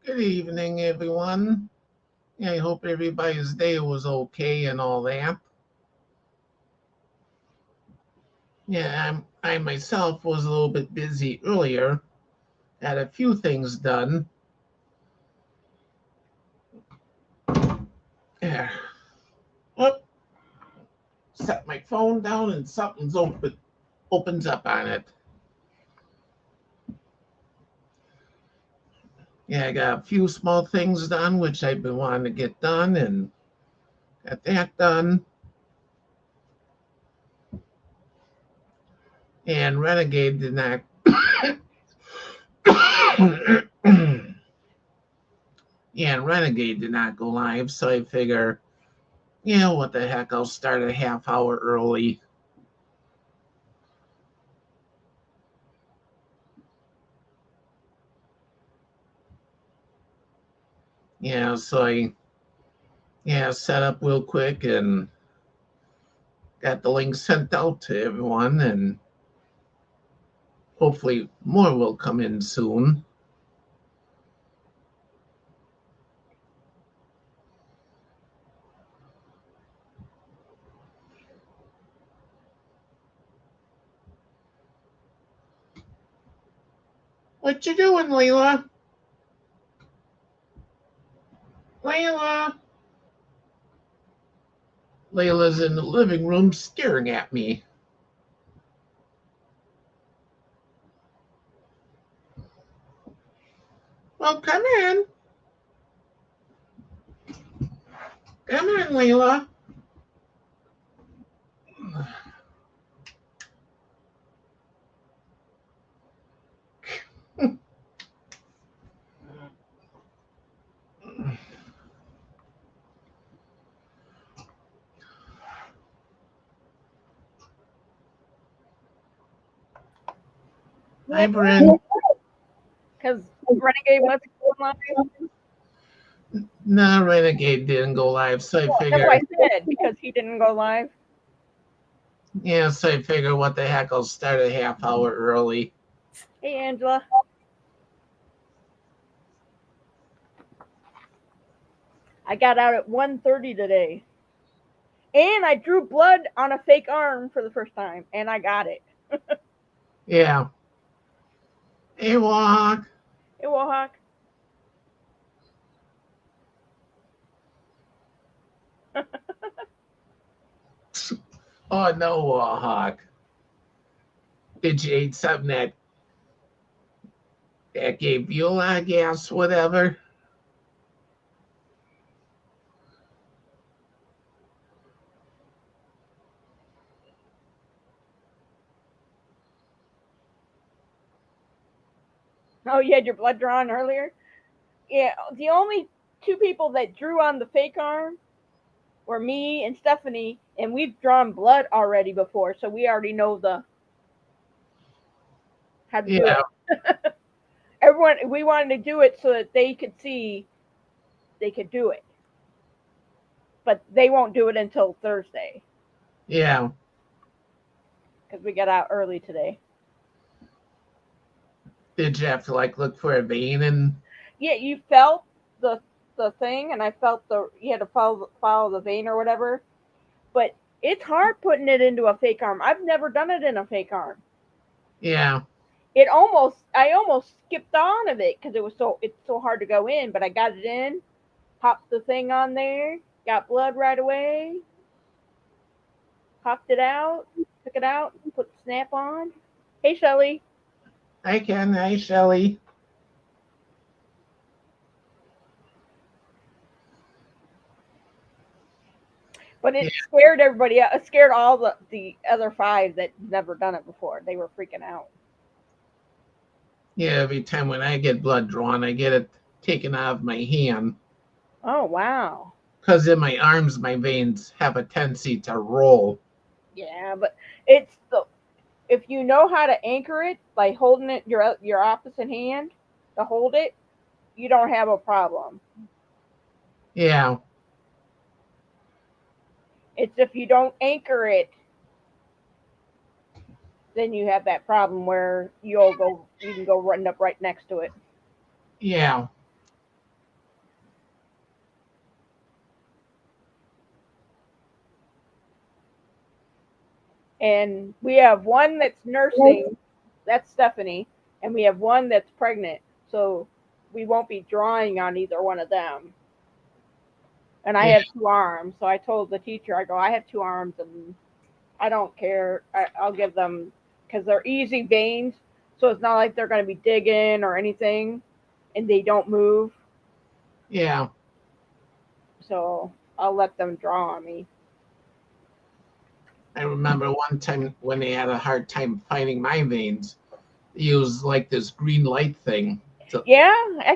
Good evening, everyone. I hope everybody's day was okay and all that. I myself was a little bit busy earlier. Had a few things done. Yeah. Whoop, set my phone down and something's opens up on it. Yeah, I got a few small things done which I've been wanting to get done and got that done. And Renegade did not yeah, and Renegade did not go live, so I figure, what the heck, I'll start a half hour early. So I set up real quick and got the link sent out to everyone, and hopefully more will come in soon. What you doing, Layla? Layla? Layla's in the living room staring at me. Well, come in. Come on, Layla. Hi, Bryn. Because Renegade wants to go live. No, Renegade didn't go live, so I That's figured. what I said, because he didn't go live. So I figured, what the heck, I'll start a half hour early. Hey, Angela. I got out at 1:30 today. And I drew blood on a fake arm for the first time, and I got it. Yeah. Hey, Wahawk. Hey, Wahawk. Oh, no, Wahawk. Did you eat something that gave you a lot of gas, whatever? Oh, you had your blood drawn earlier? Yeah, the only two people that drew on the fake arm were me and Stephanie, and we've drawn blood already before, so we already know how to do Yeah. it. Everyone, we wanted to do it so that they could see they could do it, but they won't do it until Thursday Yeah. because we got out early today. Did you have to look for a vein and? Yeah, you felt the thing, and I felt you had to follow the vein or whatever. But it's hard putting it into a fake arm. I've never done it in a fake arm. Yeah. I almost skipped on of it because it's so hard to go in, but I got it in, popped the thing on there, got blood right away, popped it out, took it out, put the snap on. Hey, Shelly. Hi, Ken. Hi, Shelly. But Yeah. it scared everybody out. It scared all the other five that never done it before. They were freaking out. Yeah. Every time when I get blood drawn, I get it taken out of my hand. Oh, wow. Because in my arms, my veins have a tendency to roll. Yeah, but it's the if you know how to anchor it by holding it your opposite hand to hold it, you don't have a problem. Yeah. It's if you don't anchor it, then you have that problem where you can go end up right next to it. Yeah. And we have one that's nursing, that's Stephanie, and we have one that's pregnant. So we won't be drawing on either one of them. And I Yeah, have two arms, so I told the teacher, I go, I have two arms, and I don't care. I'll give them because they're easy veins, so it's not like they're going to be digging or anything, and they don't move. yeah, So I'll let them draw on me. I remember one time when they had a hard time finding my veins, they used like this green light thing. To, Yeah,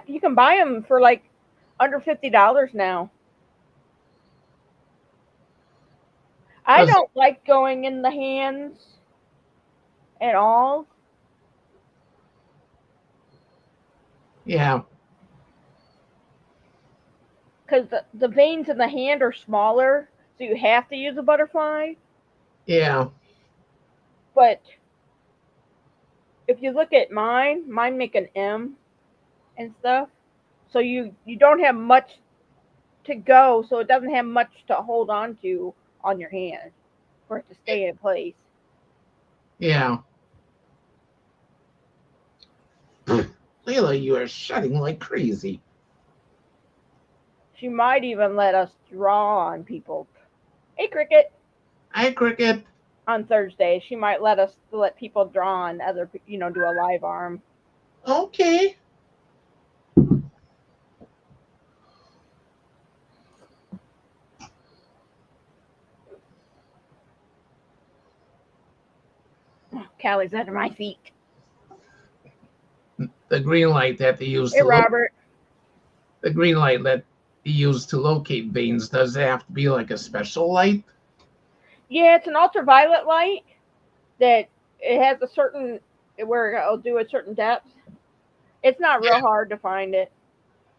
you can buy them for like under $50 now. I cause don't like going in the hands at all yeah, because the veins in the hand are smaller, so you have to use a butterfly. yeah, But if you look at mine make an M and stuff, so you don't have much to go, so it doesn't have much to hold on to on your hand for it to stay in place. yeah. Layla, you are shutting like crazy. She might even let us draw on people. Hey, Cricket. Hi, Cricket. On Thursday, she might let us let people draw on other, do a live arm. Okay. Oh, Callie's under my feet. The green light that they use Hey, to Robert. the green light that they use to locate veins, does it have to be like a special light? Yeah, it's an ultraviolet light that it has a certain where it'll do a certain depth. It's not real hard to find it.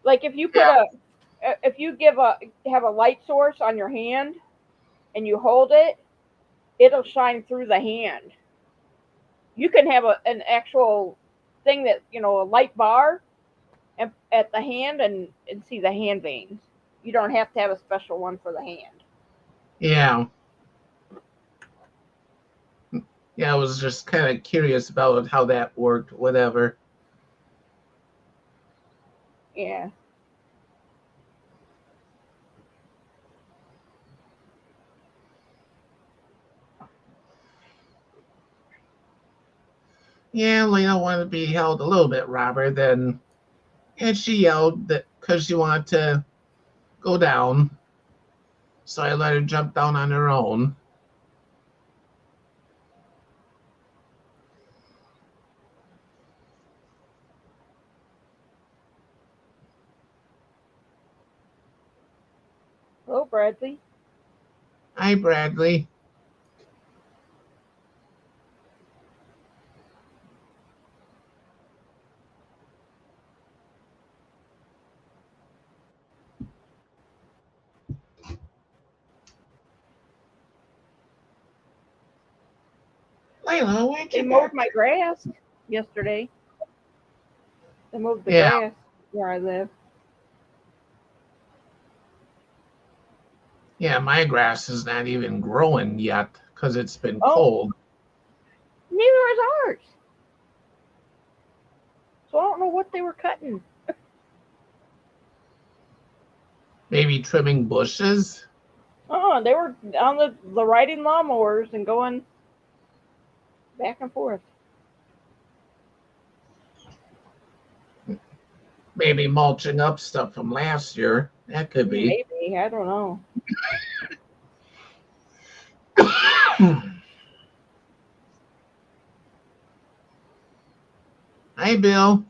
Like if you put Yeah. if you have a light source on your hand and you hold it, it'll shine through the hand. You can have an actual thing that a light bar at the hand and see the hand veins. You don't have to have a special one for the hand. Yeah. Yeah, I was just kind of curious about how that worked, whatever. Yeah. Yeah, Lena wanted to be held a little bit, Robert. Then, and she yelled that because she wanted to go down. So I let her jump down on her own. Hello, Bradley. Hi, Bradley. Layla, where'd They you mowed go? my grass yesterday. They mowed the Yeah, grass where I live. yeah, my grass is not even growing yet because it's been Oh, cold. neither is ours. So I don't know what they were cutting. Maybe trimming bushes. Oh, they were on the riding lawnmowers and going back and forth. Maybe mulching up stuff from last year. That could be. Maybe, I don't know. Hi, Bill.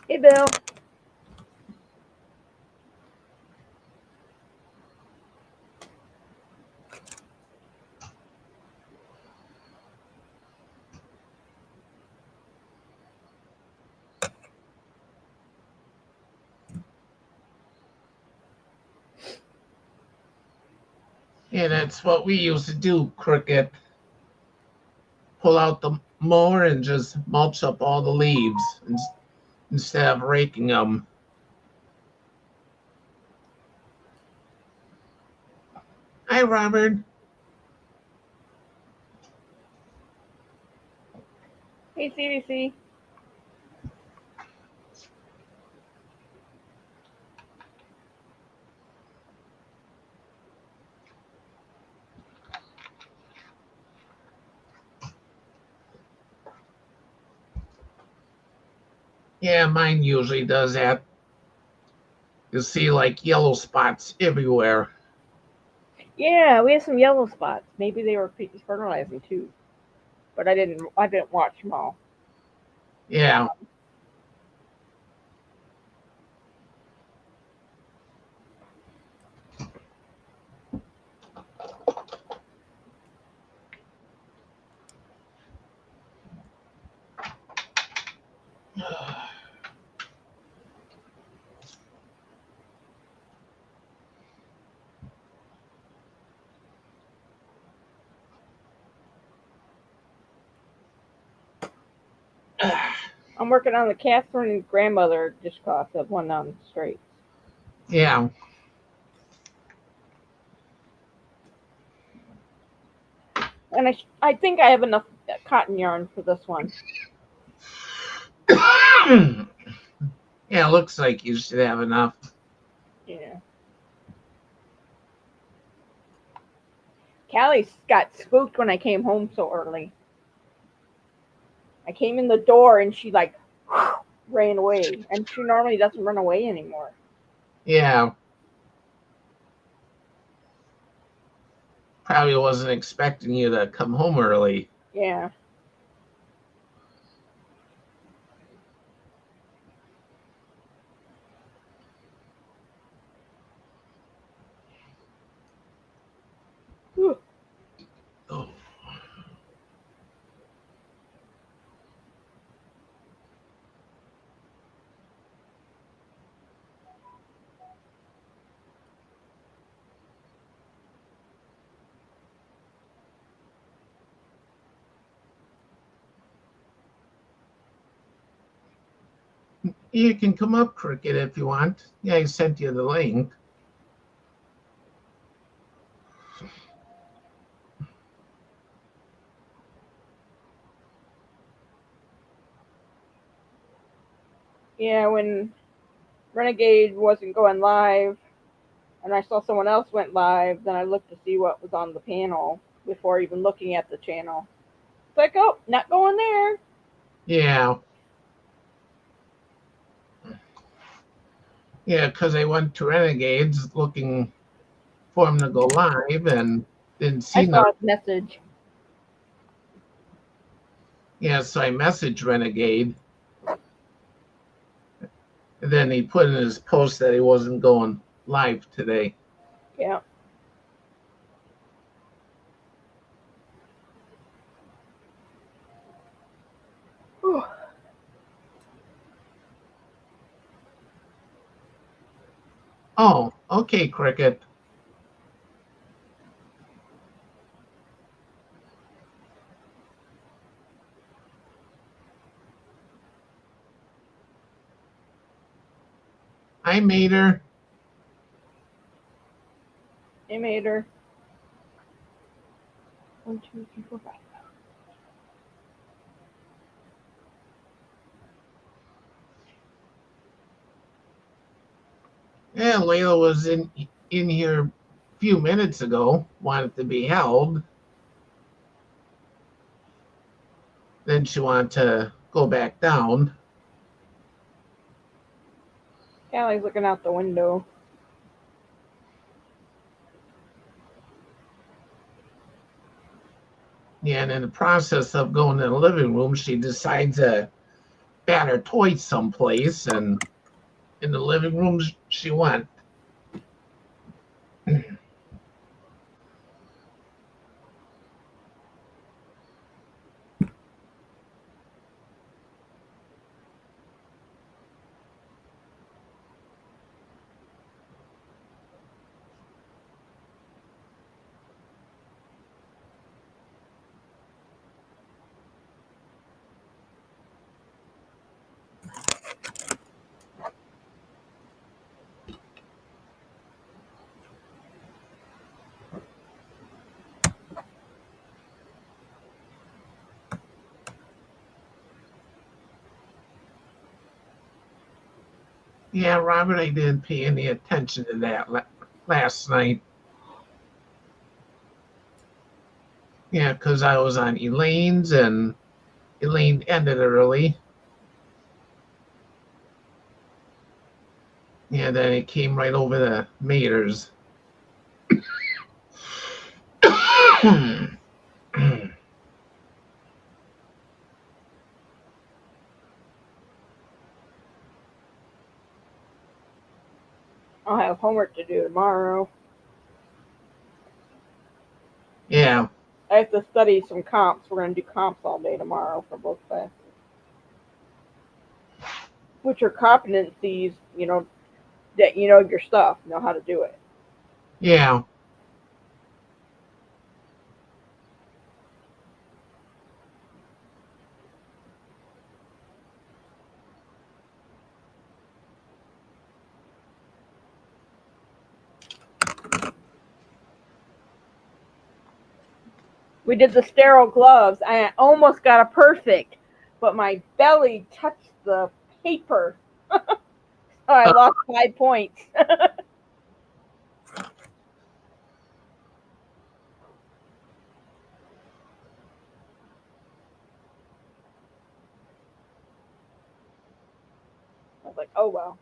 Hey, Bill. Yeah, that's what we used to do, Cricket. Pull out the mower and just mulch up all the leaves instead of raking them. Hi, Robert. Hey, CDC. Yeah, mine usually does that. You see like yellow spots everywhere. Yeah, we had some yellow spots. Maybe they were fertilizing too, but I didn't. I didn't watch them all. Yeah. I'm working on the Catherine grandmother dishcloth that one on the straight, Yeah. and I think I have enough cotton yarn for this one. Yeah, it looks like you should have enough. Yeah. Callie got spooked when I came home so early. I came in the door and she like ran away, and she normally doesn't run away anymore. Yeah. Probably wasn't expecting you to come home early. Yeah. Whew. Oh. You can come up, Cricket, if you want. Yeah, I sent you the link. Yeah, when Renegade wasn't going live, and I saw someone else went live, then I looked to see what was on the panel before even looking at the channel. It's like, oh, not going there. Yeah. Yeah, because I went to Renegades looking for him to go live and didn't I see saw nothing. his message. Yeah, so I messaged Renegade. And then he put in his post that he wasn't going live today. Yeah. Whew. Oh, okay, Cricket. I made her. They made her. 1, 2, 3, 4, 5. Yeah, Layla was in here a few minutes ago, wanted to be held. Then she wanted to go back down. Callie's looking out the window. Yeah, and in the process of going to the living room, she decides to bat her toys someplace, and in the living room she went. Yeah, Robert, I didn't pay any attention to that last night. Yeah, because I was on Elaine's and Elaine ended early. Yeah, then it came right over the Maters. I'll have homework to do tomorrow. Yeah, I have to study some comps. We're going to do comps all day tomorrow for both classes, which are competencies, that you know your stuff, know how to do it. yeah. We did the sterile gloves. I almost got a perfect, but my belly touched the paper. So I lost 5 points. I was like, oh well.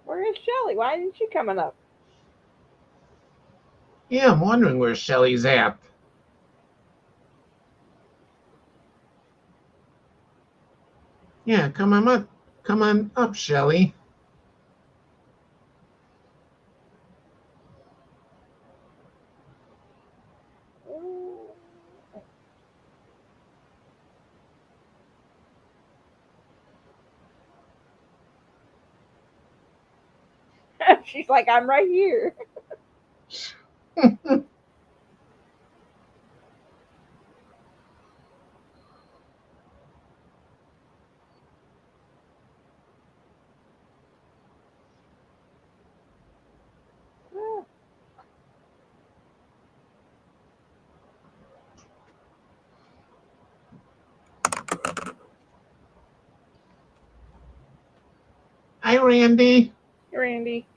Where is Shelly? Why isn't she coming up? Yeah, I'm wondering where Shelly's at. Yeah, come on up, Shelly. She's like, I'm right here. Hi, Randy. Hey, Randy.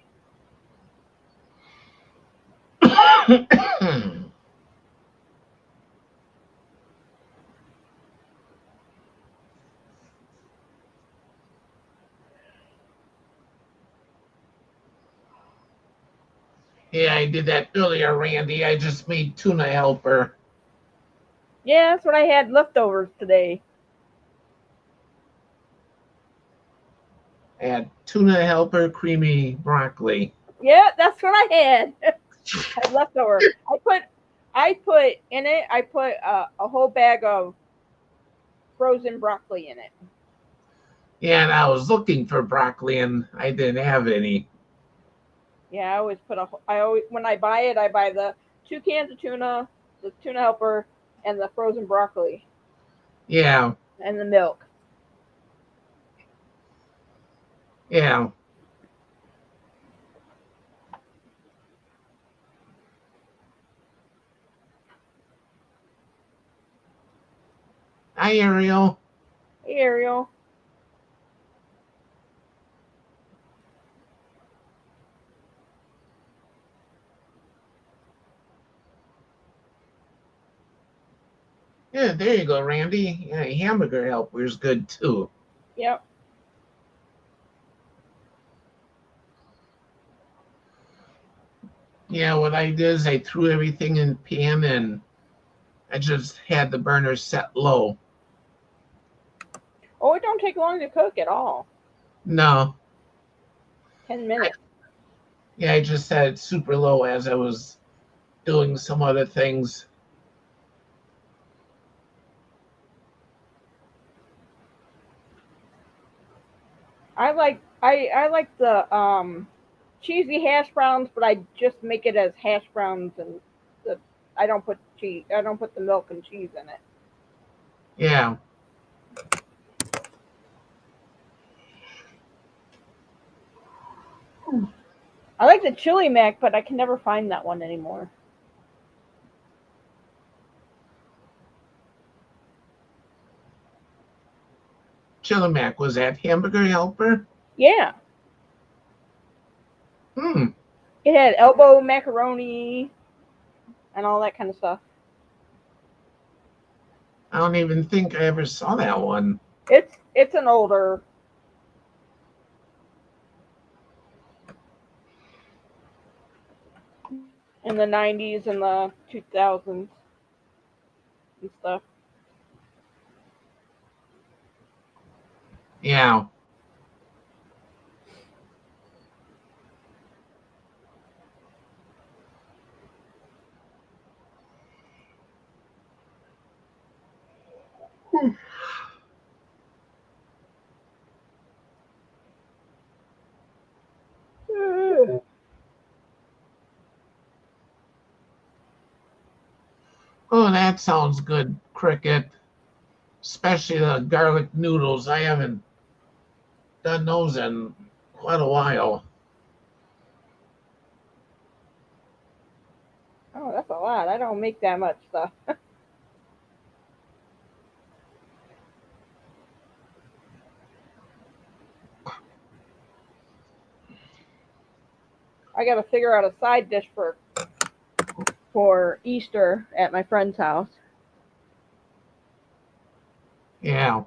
Yeah, I did that earlier, Randy. I just made tuna helper. Yeah, that's what I had leftovers today. I had tuna helper, creamy broccoli. Yeah, that's what I had. I had leftover. I put in it. I put a whole bag of frozen broccoli in it. Yeah, and I was looking for broccoli and I didn't have any. Yeah, I always put a. I always when I buy it, I buy the 2 cans of tuna, the tuna helper, and the frozen broccoli Yeah, and the milk. yeah. Hi, Ariel. Hey, Ariel. Yeah, there you go, Randy. Yeah, hamburger helper is good too. Yep. Yeah, what I did is I threw everything in the pan and I just had the burner set low. Oh, it don't take long to cook at all. No, 10 minutes. yeah, I just had it super low as I was doing some other things. I like the cheesy hash browns, but I just make it as hash browns and the I don't put cheese. I don't put the milk and cheese in it. Yeah, I like the chili mac, but I can never find that one anymore. Chili Mac, was that Hamburger Helper? Yeah, Hmm. it had elbow macaroni and all that kind of stuff. I don't even think I ever saw that one. It's an older. In the 90s and the 2000s and stuff. Yeah. Oh, that sounds good, Cricket. Especially the garlic noodles. I haven't done those in quite a while. Oh, that's a lot. I don't make that much stuff. I got to figure out a side dish for Easter at my friend's house. Yeah.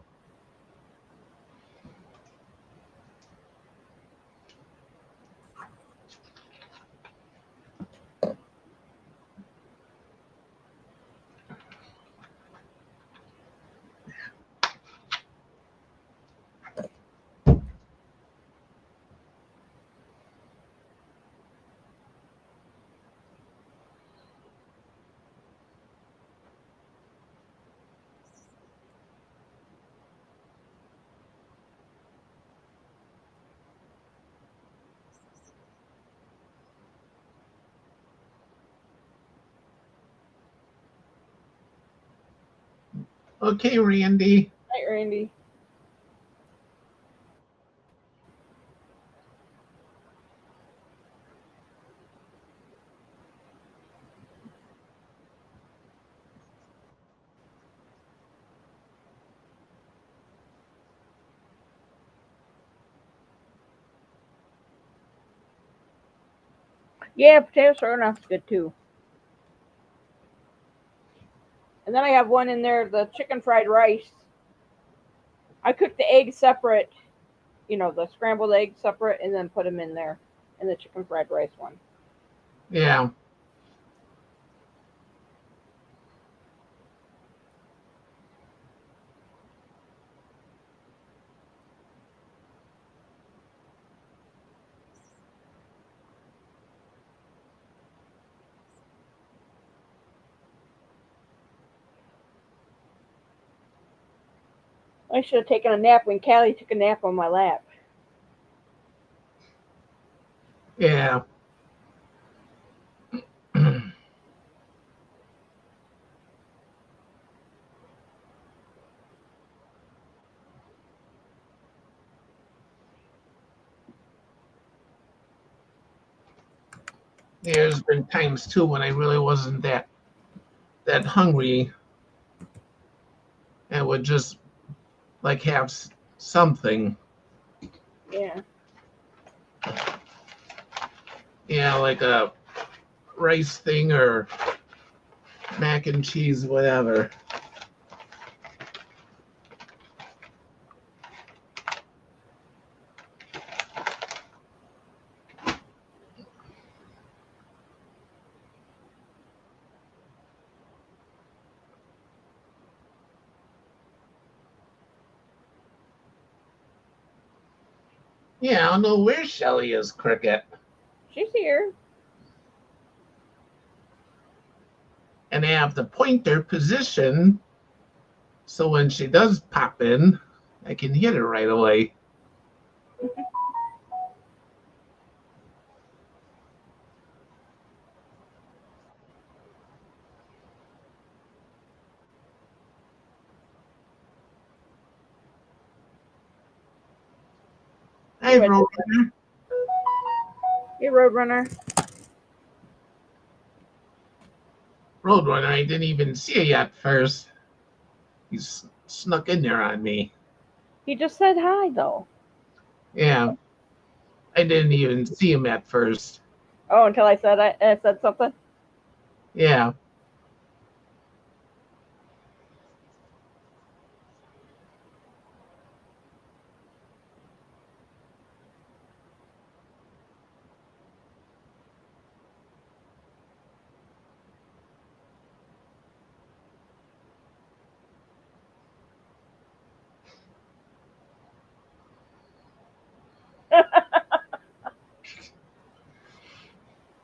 Okay, Randy. Right, Randy? Yeah, potato stroganoff's good too. And then I have one in there, the chicken fried rice. I cook the eggs separate, the scrambled eggs separate, and then put them in there in the chicken fried rice one. Yeah. I should have taken a nap when Callie took a nap on my lap. Yeah. There's been times too when I really wasn't that hungry and would just like have something. Yeah. Yeah, like a rice thing or mac and cheese, whatever. Yeah, I don't know where Shelly is, Cricket. She's here. And I have the pointer position so when she does pop in, I can hit her right away. Hi, You're ready. Rover. Roadrunner. Roadrunner, I didn't even see you at first. He snuck in there on me. He just said hi, though. Yeah, I didn't even see him at first. Oh, until I said something. Yeah.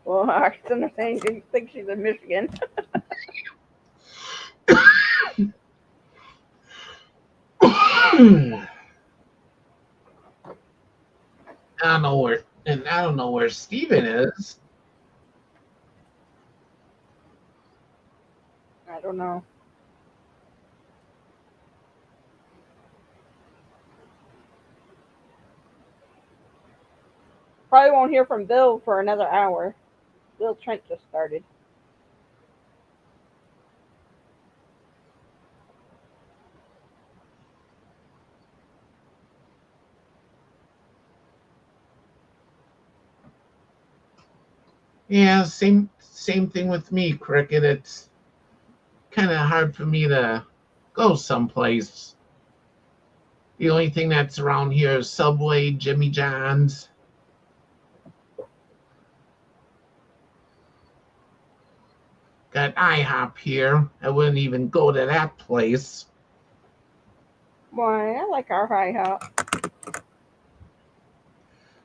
Well, Arkansas saying she thinks she's in Michigan. I don't know where Steven is. I don't know. Probably won't hear from Bill for another hour. Bill Trent just started. Yeah, same thing with me, Cricket. It's kind of hard for me to go someplace. The only thing that's around here is Subway, Jimmy John's. Got IHOP here. I wouldn't even go to that place. Why, I like our high hop.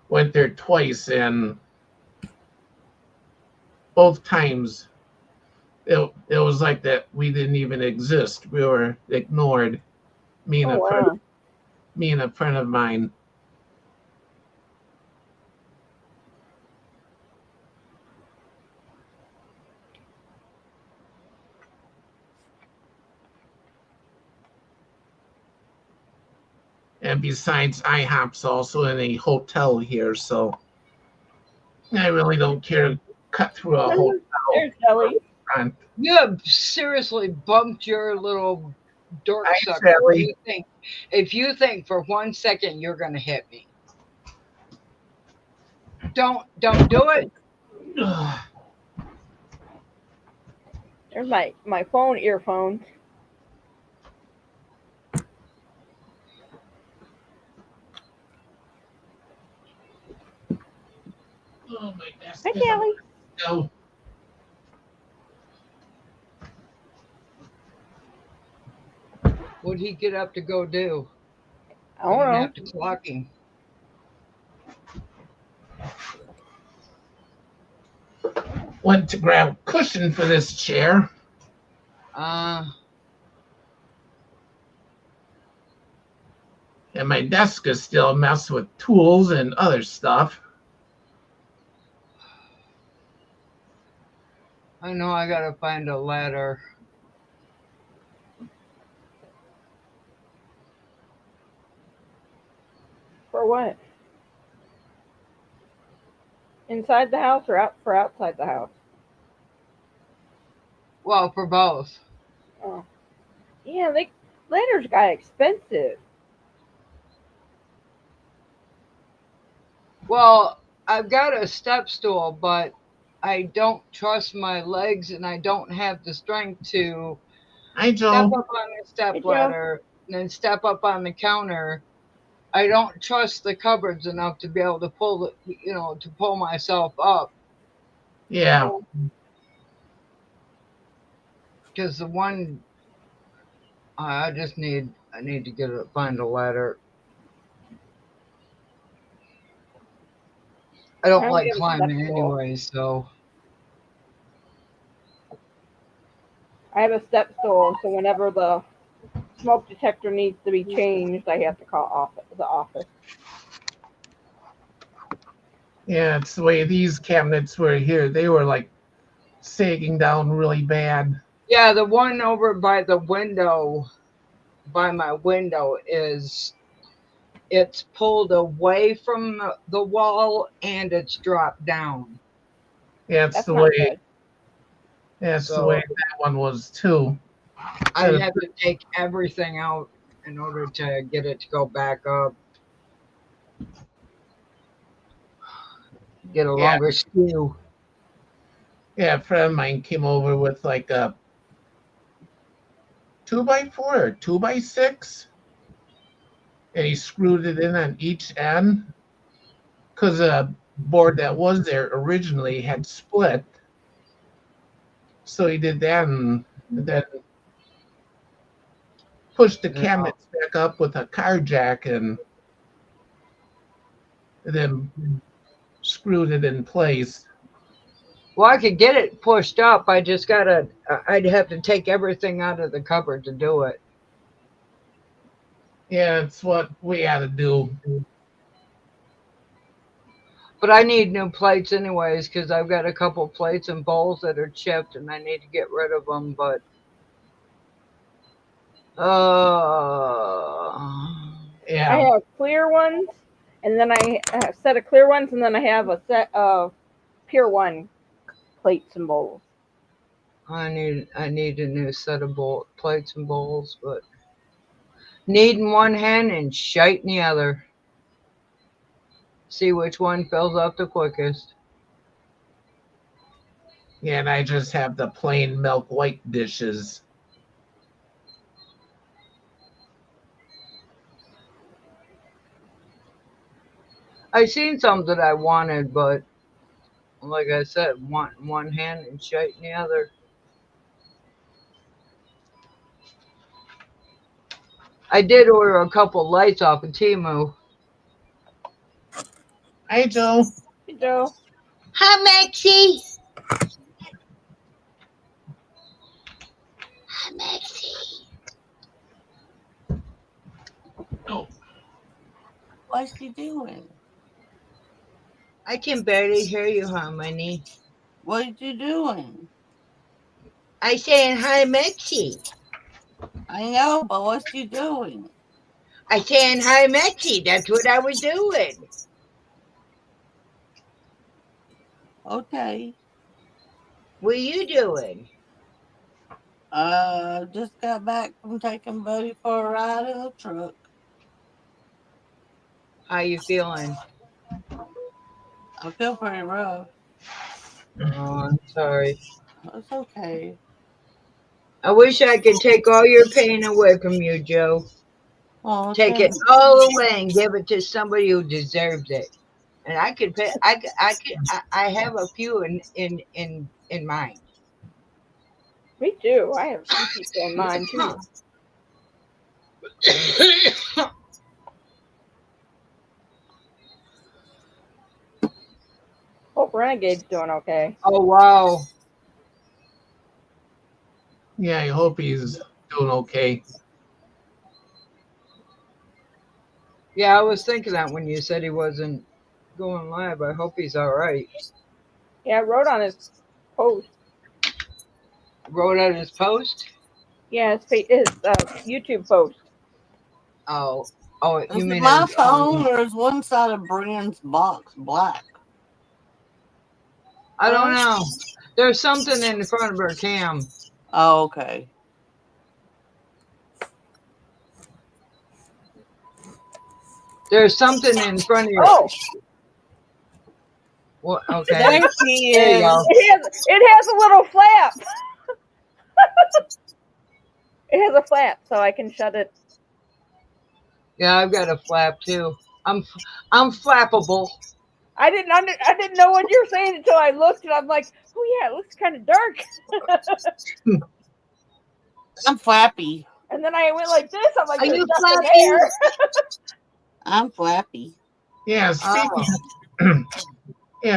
Went there twice, and both times it was like that we didn't even exist. We were ignored. Me and Oh, a friend, wow. me and a friend of mine. And besides, IHOP's also in a hotel here, so I really don't care to cut through a hotel There's Shelly. front. You have seriously bumped your little dork Hi, sucker. If Shelly. if you think for 1 second you're gonna hit me, don't do it. There's my phone earphones. Oh, my desk Hi, is Kelly. no. What'd he get up to go do? I We're don't gonna know. have to clock him. Went to grab a cushion for this chair. And my desk is still a mess with tools and other stuff. I know I gotta find a ladder. For what? Inside the house or outside the house? Well, for both. Oh. Yeah, ladders got expensive. Well, I've got a step stool, but I don't trust my legs and I don't have the strength to Hi, step Joe. up on the step Hey, Joe. ladder and then step up on the counter. I don't trust the cupboards enough to be able to to pull myself up. Yeah. Because the one I need to find a ladder. I don't I'm like getting a step climbing stool. anyway, so I have a step stool, so whenever the smoke detector needs to be changed, I have to call the office. Yeah, it's the way these cabinets were here. They were like sagging down really bad. yeah, the one over by my window it's pulled away from the wall and it's dropped down. Yeah, it's That's the not way. good. Yeah, it's the So way that one was too. I'd have to take everything out in order to get it to go back up. Get a Yeah, longer skew. yeah. A friend of mine came over with like a 2x4 or 2x6, and he screwed it in on each end because the board that was there originally had split. So he did that and then pushed the Yeah. cabinets back up with a car jack and then screwed it in place. Well, I could get it pushed up. I just gotta. I'd have to take everything out of the cupboard to do it. Yeah, it's what we had to do. But I need new plates anyways because I've got a couple plates and bowls that are chipped and I need to get rid of them. But I Yeah, have clear ones, and then I have a set of clear ones, and then I have a set of pure one plates and bowls. I need a new set of plates and bowls, but need in one hand and shite in the other. See which one fills up the quickest. yeah, and I just have the plain milk white dishes. I seen some that I wanted, but like I said, want in one hand and shite in the other. I did order a couple lights off of Temu. Hi, Joe. Hey, Joe. Hi, Maxie. Hi, Maxie. Oh, What's she doing? I can barely hear you, honey. What are you doing? I saying hi, Maxie. I know, but what's she doing? I saying hi, Maxie. That's what I was doing. Okay. What are you doing? Just got back from taking Buddy for a ride in the truck. How you feeling? I feel pretty rough. Oh, I'm sorry. It's okay. I wish I could take all your pain away from you, Joe. Oh, Take it thanks. all away and give it to somebody who deserves it. And I could pay. I have a few in mind. Me too. I have some people in mind too. Hope Renegade's doing okay. Oh wow. yeah, I hope he's doing okay. Yeah, I was thinking that when you said he wasn't going live. I hope he's all right. Yeah, I wrote on his post. Wrote out his post. Yeah, his YouTube post. Oh, Is you it mean my his, phone or is one side of Brian's box black? I don't know. There's something in front of her cam. Oh, okay. There's something in front of your. Oh, What? Okay. There she There you is. go. it has a little flap. It has a flap, so I can shut it. Yeah, I've got a flap too. I'm flappable. I didn't know what you were saying until I looked, and I'm like, oh yeah, it looks kind of dark. I'm flappy. And then I went like this. I'm like, Are there's you nothing flappy? there. I'm flappy. Yeah,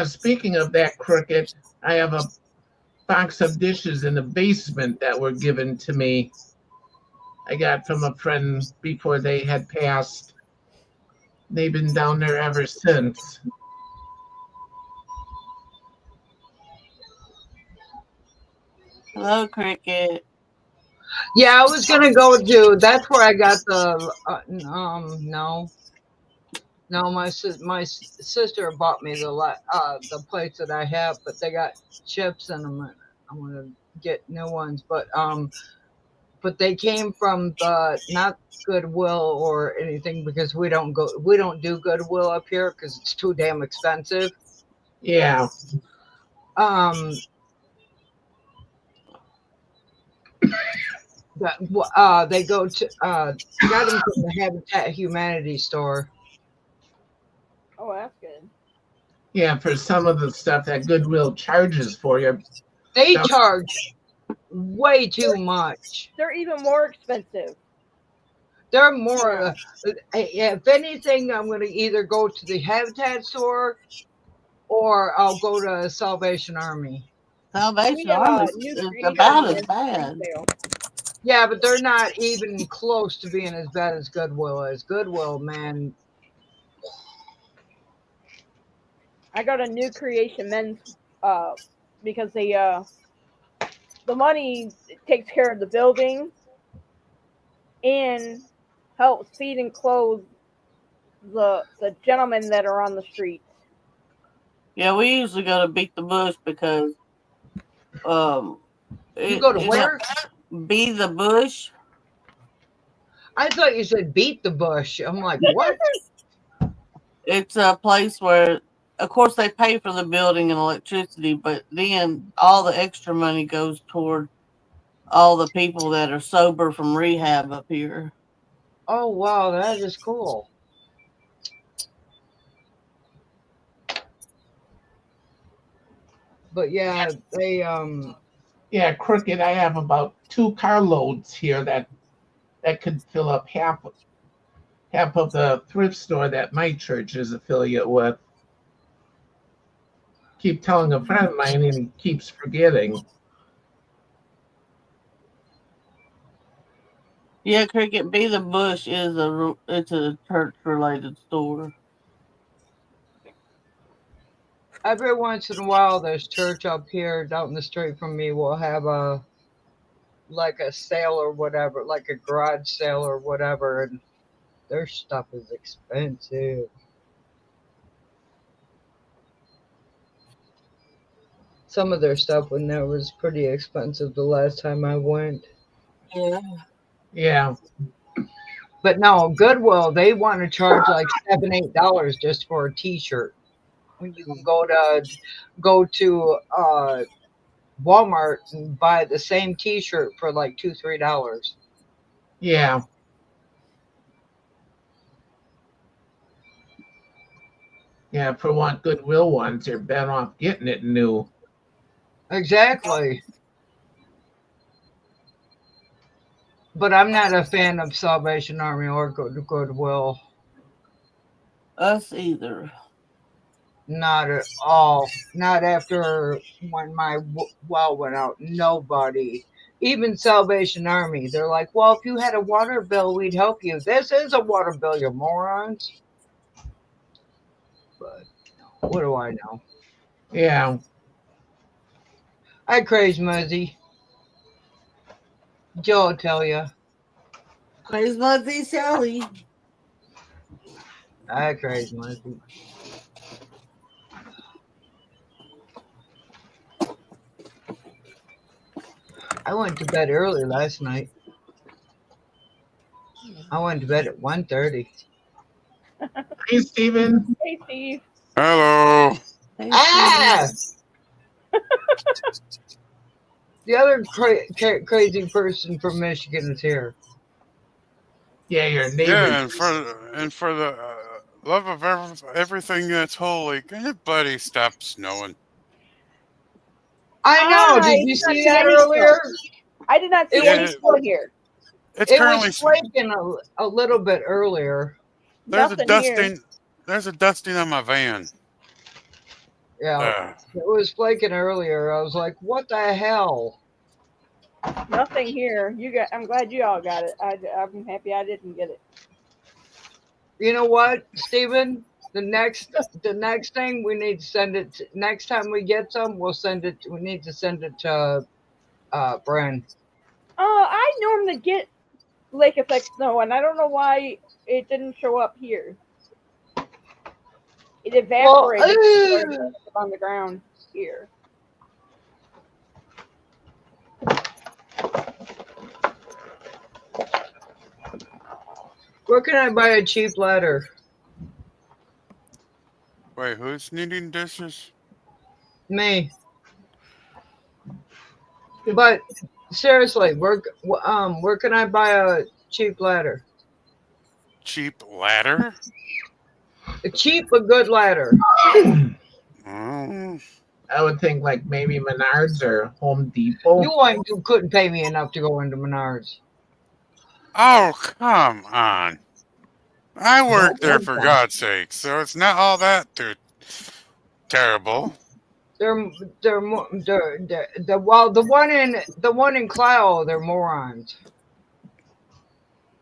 speaking of that, Cricket, I have a box of dishes in the basement that were given to me. I got from a friend before they had passed. They've been down there ever since. Hello, Cricket. Yeah, I was gonna go to. That's where I got the. No. No, my sister bought me the plates that I have, but they got chips in them. And I'm gonna get new ones, but they came from the not Goodwill or anything because we don't do Goodwill up here because it's too damn expensive. Yeah. Um, they go to got them from the Habitat Humanity store. Oh, that's good. Yeah, for some of the stuff that Goodwill charges for you. They Now, charge way too much. They're even more expensive. They're more. Yeah. If anything, I'm going to either go to the Habitat store or I'll go to Salvation Army. We Salvation have Army a is new creation about as men's bad. sale. Yeah, but they're not even close to being as bad as Goodwill is. Goodwill, man. I got a new creation men's because the money takes care of the building and helps feed and clothe the gentlemen that are on the streets. Yeah, we usually go to Beat the Bush because um You go to it's a where? Be the Bush. I thought you said beat the bush. I'm like, what? It's a place where, of course, they pay for the building and electricity, but then all the extra money goes toward all the people that are sober from rehab up here. Oh, wow, that is cool. But yeah, yeah, Crooked, I have about 2 carloads here that could fill up half of the thrift store that my church is affiliate with. Keep telling a friend of mine and he keeps forgetting. Yeah, Cricket Be the Bush is it's a church related store. every once in a while, this church up here down the street from me will have a sale or whatever, like a garage sale or whatever, and their stuff is expensive. Some of their stuff when that was pretty expensive the last time I went. Yeah. Yeah, But no, Goodwill, they want to charge like $7, $8 just for a T-shirt. When you can go to Walmart and buy the same T-shirt for like $2, $3. yeah, yeah. For one Goodwill ones, you're better off getting it new. Exactly. But I'm not a fan of Salvation Army or Goodwill. Us either. Not at all. Not after when my well went out. Nobody. Even Salvation Army. They're like, well, if you had a water bill, we'd help you. This is a water bill, you morons. But what do I know? Yeah, I craze Muzzy. Joe will tell you. Praise Muzzy Sally. I craze Muzzy. I went to bed early last night. I went to bed at 1:30. hey Steven. Hey, Steve. Hello. Hey, Ah! Steve. The other crazy person from Michigan is here. Yeah, your neighbor. Yeah, and for the love of everything that's holy, can anybody stop snowing? I know. I Did did you not see see that any snow. earlier? I did not see It any was snow here. It's it currently was flaking a little bit earlier. there's Nothing a here. dusting. There's a dusting on my van. Yeah, it was flaking earlier. I was like, "What the hell?" Nothing here. I'm glad you all got it. I'm happy I didn't get it. You know what, Steven? The next thing we need to send it. Next time we get some, we'll send it. We need to send it to Bren. I normally get lake effect snow, and I don't know why it didn't show up here. It evaporated Well, before it ended up on the ground here. where can I buy a cheap ladder? Wait, who's needing dishes? Me. But seriously, where can I buy a cheap ladder? Cheap ladder? A cheap but good ladder. Oh, I would think like maybe Menards or Home Depot. You couldn't pay me enough to go into Menards. oh, come on. I No, work there that's for not. God's sake, so it's not all that too terrible. They're more the one in Clow, they're morons.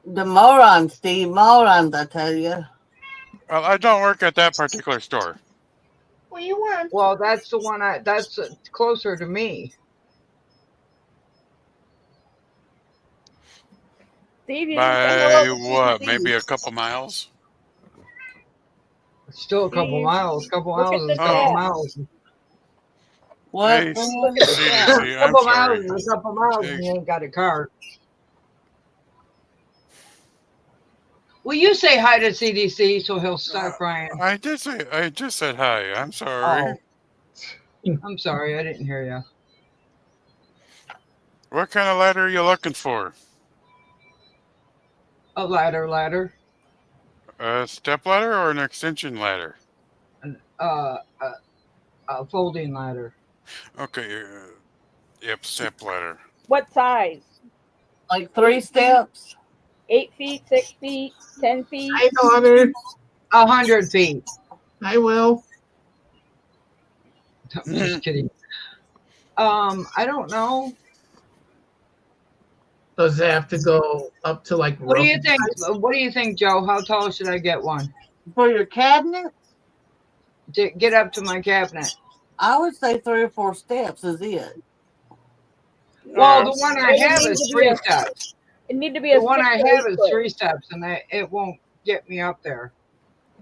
The morons, Steve. Morons, I tell you. Well, I don't work at that particular store. What do you want? Well, that's the one that's closer to me. Steve, you didn't say hello By to what? CDC. Maybe a couple miles? It's still a couple Steve, miles. Couple look miles at is the a couple Oh. chat. miles. What? Hey, Look at the chat. CDC, I'm Couple sorry. miles is a couple miles and Hey, you ain't got a car. Will you say hi to CDC so he'll stop crying? I just said hi. I'm sorry. Oh, I'm sorry, I didn't hear you. What kind of ladder are you looking for? A ladder, A step ladder or an extension ladder? uh, a folding ladder. Okay, yep, step ladder. What size? Like 3 steps? 8 feet, 6 feet, 10 feet? Hi, daughter. 100 feet. I will. I'm just kidding. I don't know. Does it have to go up to like What do you roof think? size? What do you think, Joe? How tall should I get one For your cabinet? to get up to my cabinet? I would say 3 or 4 steps is it. Well, No. the one I It would have need is to be 3 a- steps. It need to be a The one 6 I or 8 have is foot. 3 steps, and it won't get me up there.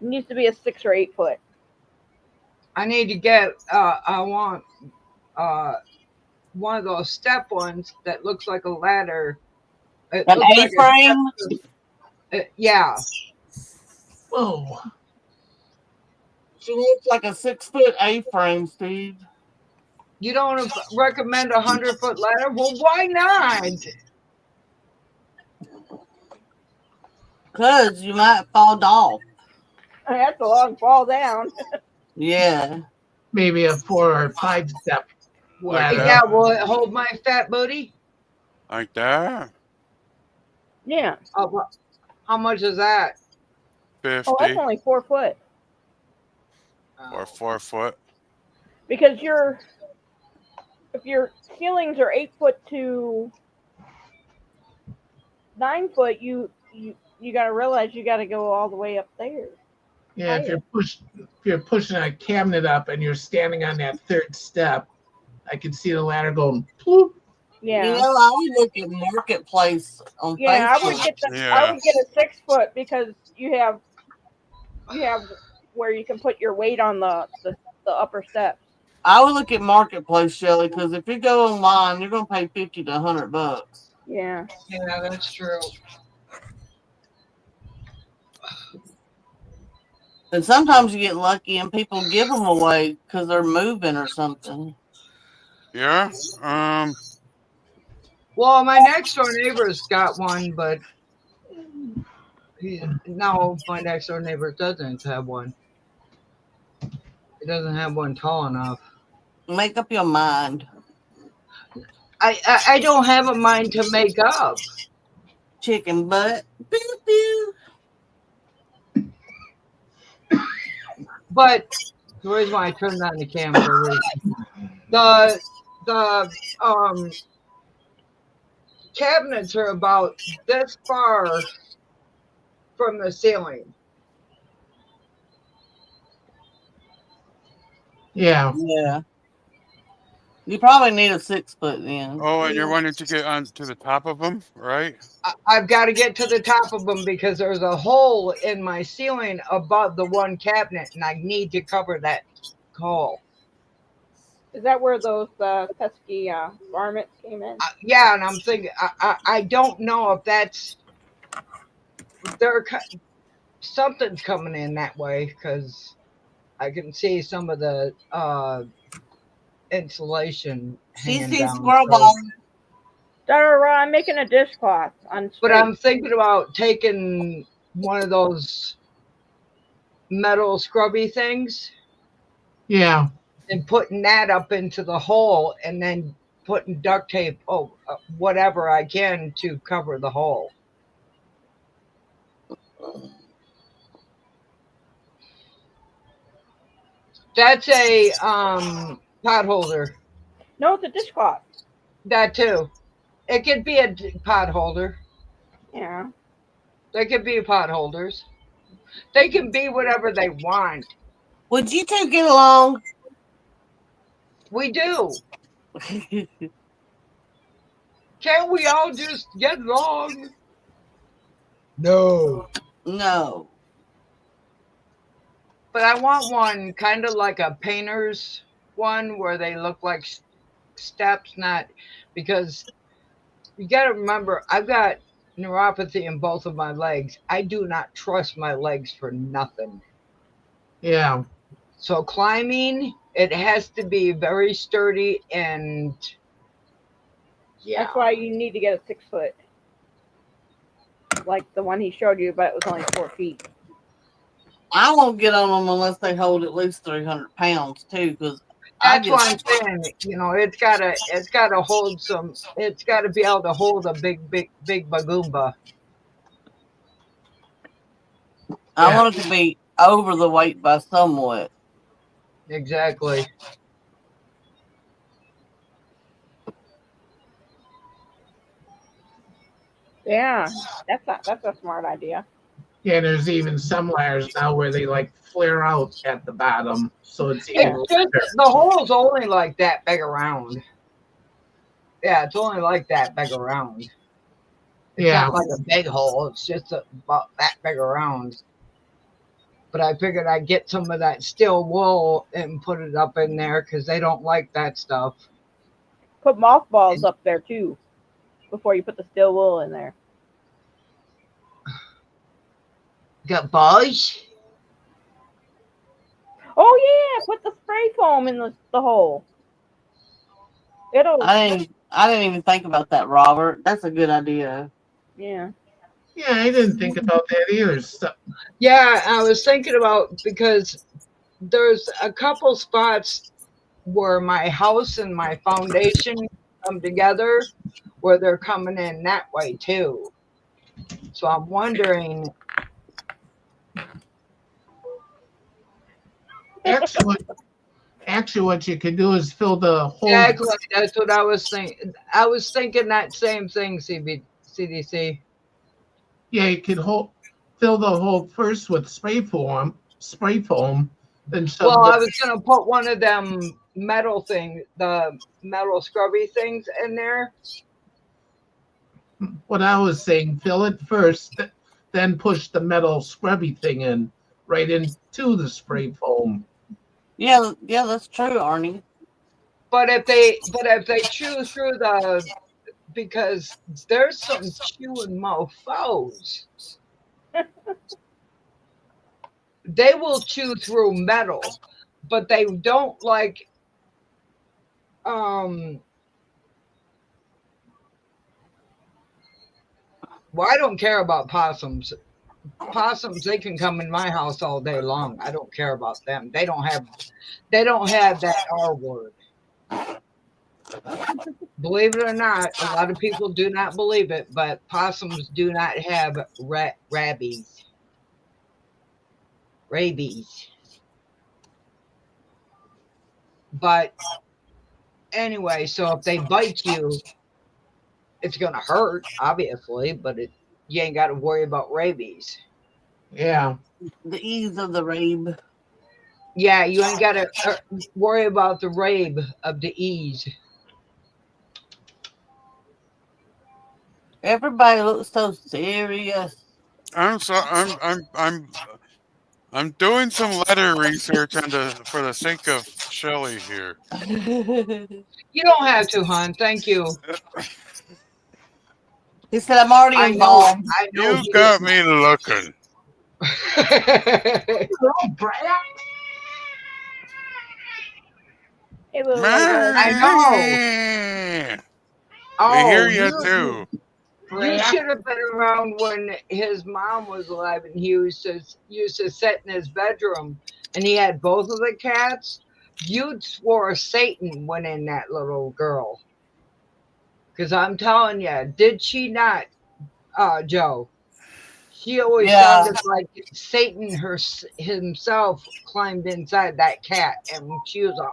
It needs to be a 6 or 8 foot. I need to get. I want one of those step ones that looks like a ladder. It An looks like A-frame? yeah. Whoa. She looks like a 6-foot A-frame, Steve. You don't recommend 100-foot ladder? Well, why not? Because you might fall off. That's a long fall down. Yeah. Maybe a 4 or 5 step Like ladder. Yeah, that? will it hold my fat booty? Like that? Yeah. How much is that? 50 Oh, that's only 4 foot. or 4 foot? Because if your ceilings are 8 foot to 9 foot, you got to realize you got to go all the way up there. Yeah, if you're pushing a cabinet up and you're standing on that 3rd step, I can see the ladder going ploop. Yeah. You know, I would look at Marketplace on Yeah, I would Facebook. get Yeah. I would get a 6 foot because you have where you can put your weight on the upper steps. I would look at Marketplace, Shelly, because if you go online, you're going to pay $50 to $100. Yeah. Yeah, that's true. And sometimes you get lucky and people give them away because they're moving or something. Yeah? Well, my next door neighbor's got one, but no, my next door neighbor doesn't have one. He doesn't have one tall enough. Make up your mind. I don't have a mind to make up. Chicken butt. Pew, pew. But the reason why I turned on the camera was the cabinets are about this far from the ceiling. Yeah. Yeah. You probably need a 6 foot then. Oh, and you're wanting to get on to the top of them, right? I've got to get to the top of them because there's a hole in my ceiling above the one cabinet, and I need to cover that hole. Is that where those pesky varmints came in? Yeah, and I'm thinking, I don't know if that's something's coming in that way because I can see some of the insulation She hanging sees down. squirrel balls. Dara, I'm making a dishcloth on But straight. I'm thinking about taking one of those metal scrubby things Yeah. and putting that up into the hole and then putting duct tape, whatever I can to cover the hole. That's a pot holder. No, it's a dishcloth. That too. It could be a pot holder. Yeah. They could be pot holders. They can be whatever they want. Would you two get along? We do. Can't we all just get along? No. No. But I want one kind of like a painter's one where they look like steps, not because you got to remember, I've got neuropathy in both of my legs. I do not trust my legs for nothing. Yeah. So climbing, it has to be very sturdy and yeah. That's why you need to get a 6 foot. Like the one he showed you, but it was only 4 feet. I won't get on them unless they hold at least 300 pounds too, because That's what I'm saying. You know, it's gotta hold some. It's gotta be able to hold a big bagoomba. I want it to be over the weight by somewhat. Exactly. Yeah, that's a smart idea. Yeah, there's even some ladders now where they like flare out at the bottom, so it's It's just the hole's only like that big around. Yeah, it's only like that big around. It's not like a big hole. It's just about that big around. But I figured I'd get some of that steel wool and put it up in there because they don't like that stuff. Put mothballs up there too before you put the steel wool in there. Got balls? Oh yeah, put the spray foam in the hole. I didn't even think about that, Robert. That's a good idea. Yeah. Yeah, I didn't think about that either. So, yeah, I was thinking about because there's a couple spots where my house and my foundation come together where they're coming in that way too. So I'm wondering. Actually, what you could do is fill the hole. Exactly, that's what I was thinking. I was thinking that same thing, CDC. Yeah, you could fill the hole first with spray foam, then shove I was gonna put one of them metal things, the metal scrubby things in there. What I was saying, fill it first, then push the metal scrubby thing in right into the spray foam. Yeah, that's true, Arnie. But if they chew through because there's some chewing mofos. They will chew through metal, but they don't like well, I don't care about possums. Possums, they can come in my house all day long. I don't care about them. They don't have that R word. Believe it or not, a lot of people do not believe it, but possums do not have rabies. But anyway, so if they bite you, it's gonna hurt, obviously, but you ain't got to worry about rabies. Yeah. The ease of the rabe. Yeah, you ain't got to worry about the rabe of the ease. Everybody looks so serious. I'm so I'm doing some letter research for the sake of Shelley here. You don't have to, hon. Thank you. He said, I'm already I know. involved. I know You've he got didn't. me looking. Hey, little I ladybug. know. Man, we hear Oh, you too. you should have been around when his mom was alive and he used to sit in his bedroom and he had both of the cats. You'd swore Satan went in that little girl. Because I'm telling you, did she not, Joe? She always Yeah. sounded like Satan himself climbed inside that cat, and she was like,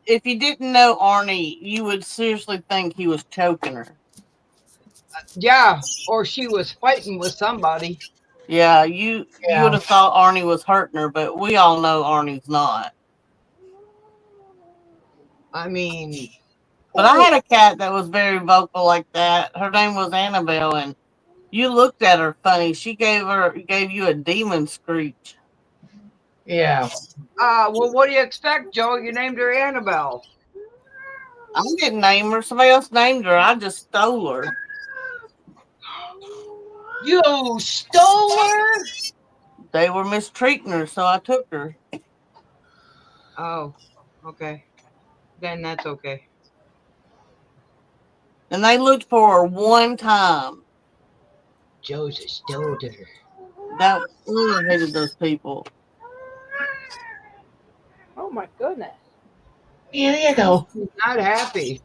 If you didn't know Arnie, you would seriously think he was choking her. yeah, or she was fighting with somebody. Yeah, you would have thought Arnie was hurting her, but we all know Arnie's not. I mean, But I had a cat that was very vocal like that. Her name was Annabelle, and you looked at her funny. She gave you a demon screech. Yeah. well, what do you expect, Joe? You named her Annabelle. I didn't name her. Somebody else named her. I just stole her. You stole her? They were mistreating her, so I took her. Oh, okay. Then that's okay. And they looked for her one time. Joseph stole her. That I hated those people. Oh my goodness. Here you go. She's not happy.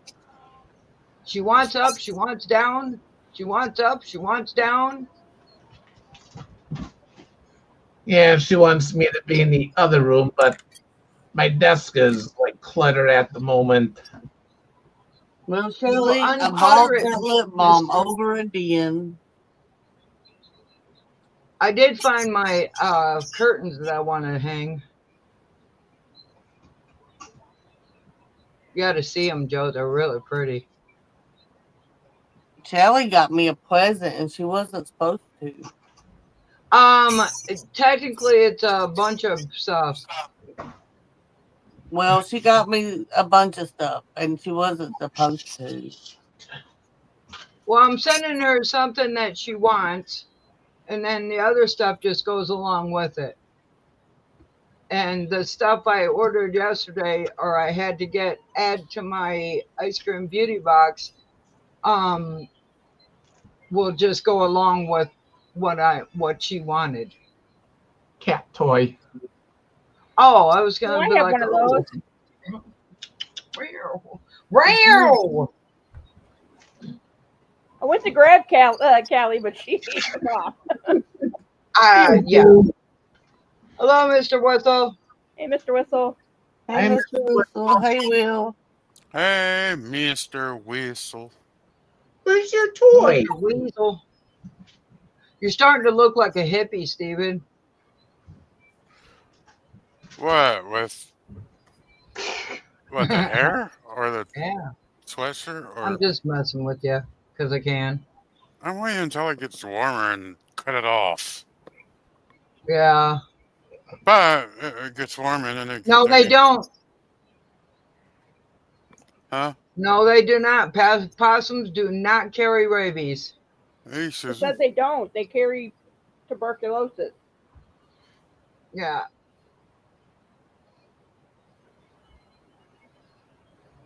She wants up, she wants down. She wants up, she wants down. Yeah, she wants me to be in the other room, but my desk is like cluttered at the moment. Well, Shelley, I unclutter bought it, that lip balm mister. over again. I did find my curtains that I want to hang. You got to see them, Joe. They're really pretty. Shelley got me a present, and she wasn't supposed to. Technically, it's a bunch of stuff. Well, she got me a bunch of stuff, and she wasn't supposed to. Well, I'm sending her something that she wants, and then the other stuff just goes along with it. And the stuff I ordered yesterday, or I had to add to my ice cream beauty box, will just go along with what she wanted. Cat toy. Oh, I was Oh, gonna I be have like, one of those. Row. I went to grab Callie, but she took off. Yeah. Hello, Mr. Whistle. Hey, Mr. Whistle. Hey, I'm Mr. Whistle. Hey, Will. Hey, Mr. Whistle. Where's your toy? Mr. Weasel. You're starting to look like a hippie, Steven. What with the hair or the Yeah. sweatshirt or? I'm just messing with you because I can. I'm waiting until it gets warmer and cut it off. Yeah. But it gets warm and then No, they don't. Huh? No, they do not. Possums do not carry rabies. Hey, They Susan. said they don't. They carry tuberculosis. Yeah.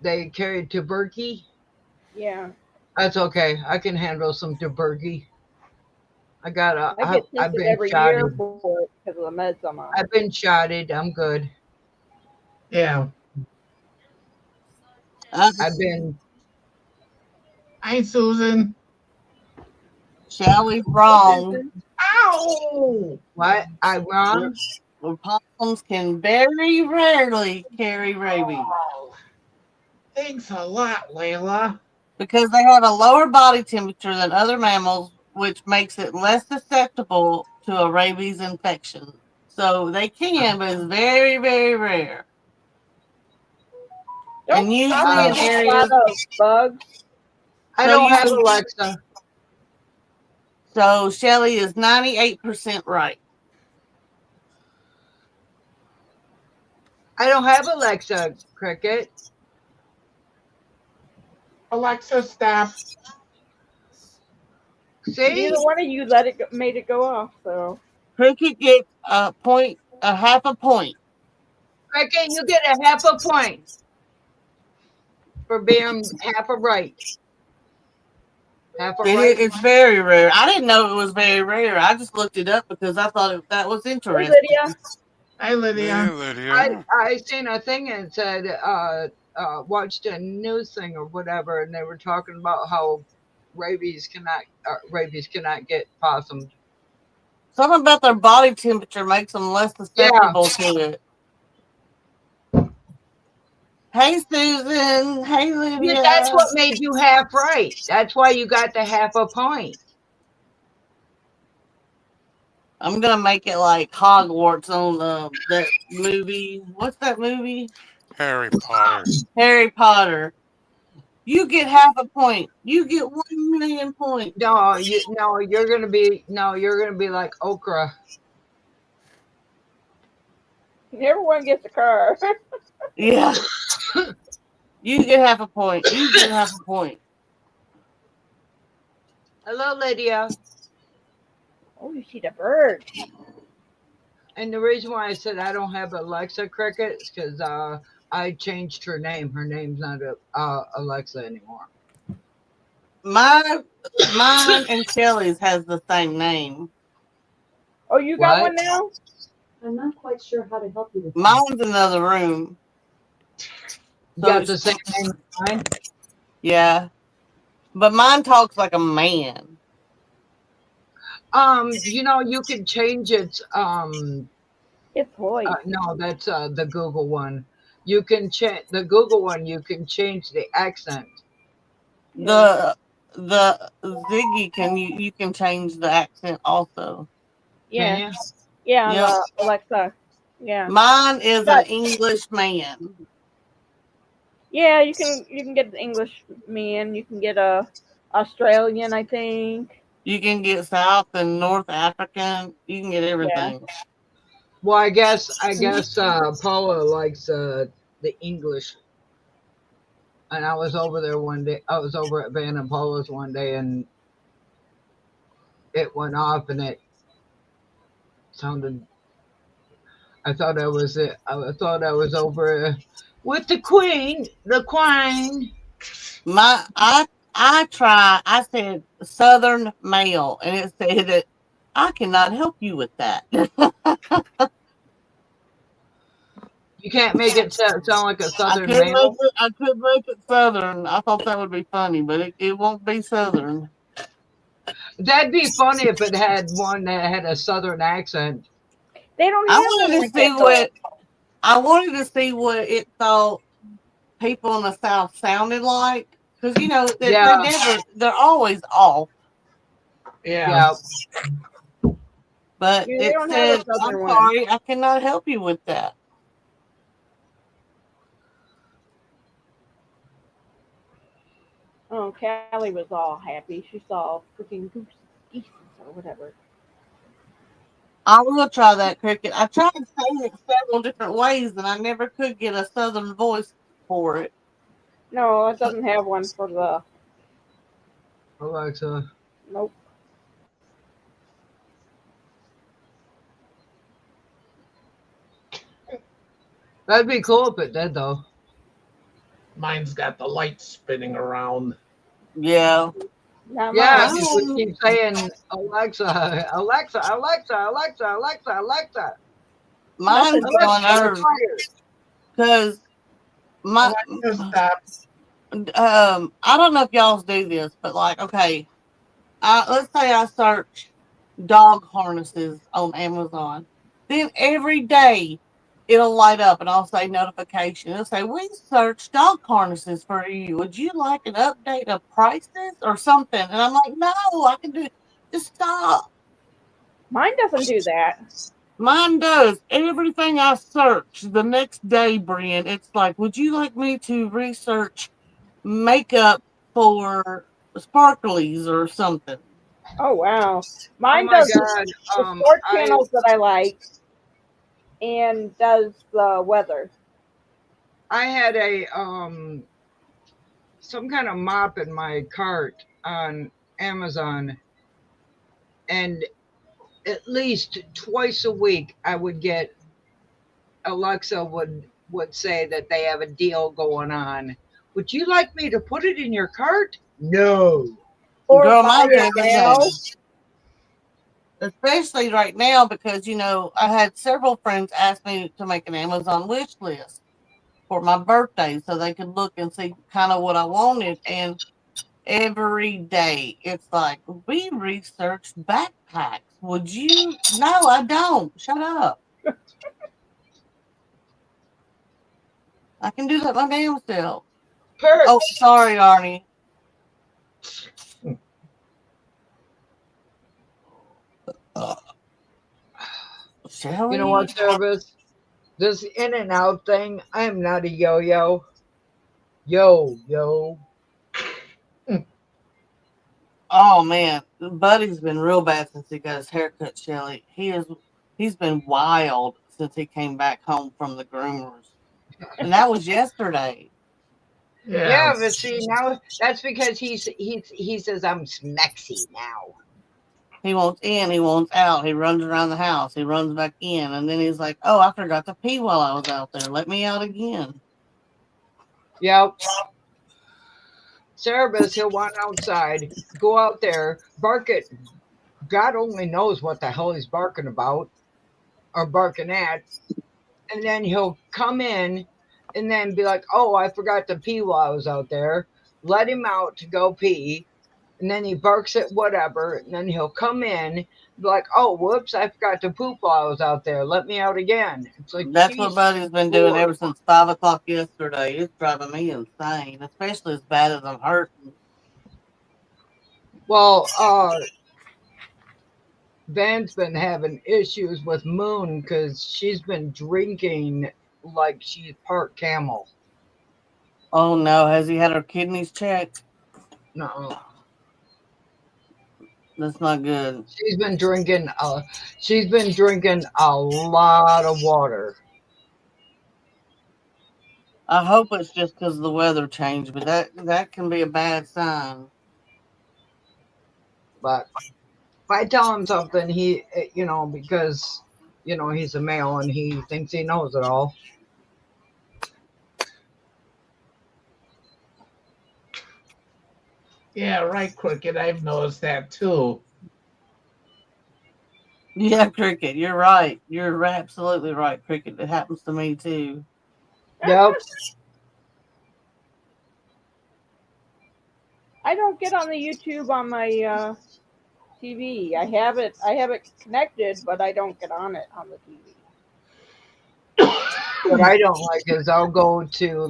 They carry tuberky. Yeah. That's okay. I can handle some tuberky. I get I've tested been every year shotted. for it because of the meds I'm on. I've been shotted. I'm good. Yeah. I've been. Hi, Susan. Shelley's wrong. Ow! What? I'm wrong? Well, possums can very rarely carry rabies Thanks a lot, Layla. because they have a lower body temperature than other mammals, which makes it less susceptible to a rabies infection. So they can, but it's very, very rare. Don't And usually talk in about a areas. lot of bugs. I So don't you have can- Alexa. So Shelly is 98% right. I don't have Alexa, Cricket. Alexa, stop. See? Neither one of you made it go off. So Cricket gets a half a point. Cricket, you get a half a point for being half a right. Half a right. It's very rare. I didn't know it was very rare. I just looked it up because I thought that was hey, interesting. Lydia. Hi, Hey, Lydia. Lydia. I seen a thing and said, watched a news thing or whatever, and they were talking about how rabies cannot get possums. Something about their body temperature makes them less susceptible to it. Hey, Susan. Hey, Lydia. Yeah, that's what made you half right. That's why you got the half a point. I'm gonna make it like Hogwarts on that movie. What's that movie? Harry Potter. Harry Potter. You get half a point. You get 1,000,000 points. You're gonna be like okra. Everyone gets a car. Yeah. You get half a point. You get half a point. Hello, Lydia. Oh, you see the bird. And the reason why I said I don't have Alexa, Cricket is because I changed her name. Her name's not Alexa anymore. Mine and Shelly's has the same name. Oh, you got What? one now? I'm not quite sure how to help you with that. Mine's another room. You So got the same name as mine? yeah. But mine talks like a man. You can change its It's voice. no, that's the Google one. You can change the Google one. You can change the accent. The Ziggy you can change the accent also. Yeah. Can you? Yeah, on Yep. the Alexa. Yeah. Mine is But- an English man. Yeah, you can get the English man. You can get a Australian, I think. You can get South and North African. You can get everything. Well, I guess Paula likes the English. And I was over there one day. I was over at Van and Paula's one day, and it went off, and it sounded. I thought I was it. I thought I was over with the Queen. The Queen. I said Southern male, and it said that I cannot help you with that. You can't make it sound like a Southern I male. could make it Southern. I thought that would be funny, but it won't be Southern. That'd be funny if it had one that had a Southern accent. They don't I have wanted one to like see that, what I wanted to see what it thought people in the South sounded like, because they're always off. Yeah. But Yeah, they it don't have a said, Southern "I'm one." sorry, I cannot help you with that." Oh, Callie was all happy. She saw freaking geese or whatever. I will try that, Cricket. I tried saying it several different ways, and I never could get a Southern voice for it. No, it doesn't have one for the. Alexa. Nope. That'd be cool if it did, though. Mine's got the lights spinning around. Yeah. Not Yeah, mine. you keep saying Alexa, Alexa, Alexa, Alexa, Alexa, Alexa. Mine's Nothing. on Alexa, Earth fire. because my Alexa, stop. I don't know if y'all do this, but like, okay, let's say I search dog harnesses on Amazon, then every day it'll light up and I'll say notification. It'll say, "We searched dog harnesses for you. Would you like an update of prices or something?" And I'm like, "No, I can do it. Just stop." Mine doesn't do that. Mine does. Everything I search the next day, Brian, it's like, would you like me to research makeup for sparklies or something? Oh wow. Oh Mine my does God. the sport I channels that I like and does the weather. had a some kind of mop in my cart on Amazon, and at least twice a week I would get Alexa would say that they have a deal going on. Would you like me to put it in your cart? No. Or Girl, buy mine's it every now. day. Especially right now because, I had several friends ask me to make an Amazon wish list for my birthday so they could look and see kind of what I wanted. And every day it's like, we researched backpacks. Would you? No, I don't. Shut up. I can do that my damn self. Oh, Perks. sorry, Arnie. Shall You know we? what, Service? This in and out thing, I am not a yo-yo. Yo. Oh man, Buddy's been real bad since he got his haircut, Shelly. He's been wild since he came back home from the groomers. And that was yesterday. Yeah. Yeah, but see now that's because he says I'm smexy now. He wants in, he wants out. He runs around the house. He runs back in, and then he's like, "Oh, I forgot to pee while I was out there. Let me out again." Yep. Cerebus, he'll want outside, go out there, bark at God only knows what the hell he's barking about or barking at, and then he'll come in and then be like, "Oh, I forgot to pee while I was out there." Let him out to go pee, and then he barks at whatever, and then he'll come in, be like, "Oh, whoops, I forgot to poop while I was out there. Let me out again." It's like, That's what geez, Buddy's been doing ever since 5 o'clock yesterday. It's driving me insane, especially as bad as I'm hurting. well, Van's been having issues with Moon because she's been drinking like she's part camel. Oh no, has he had her kidneys checked? No, That's not good. she's been drinking. She's been drinking a lot of water. I hope it's just because of the weather change, but that can be a bad sign. But if I tell him something, because he's a male and he thinks he knows it all. Yeah, right, Cricket. I've noticed that too. Yeah, Cricket, you're right. You're absolutely right, Cricket. It happens to me too. Yep. I don't get on the YouTube on my TV. I have it connected, but I don't get on it on the TV. What I don't like is I'll go to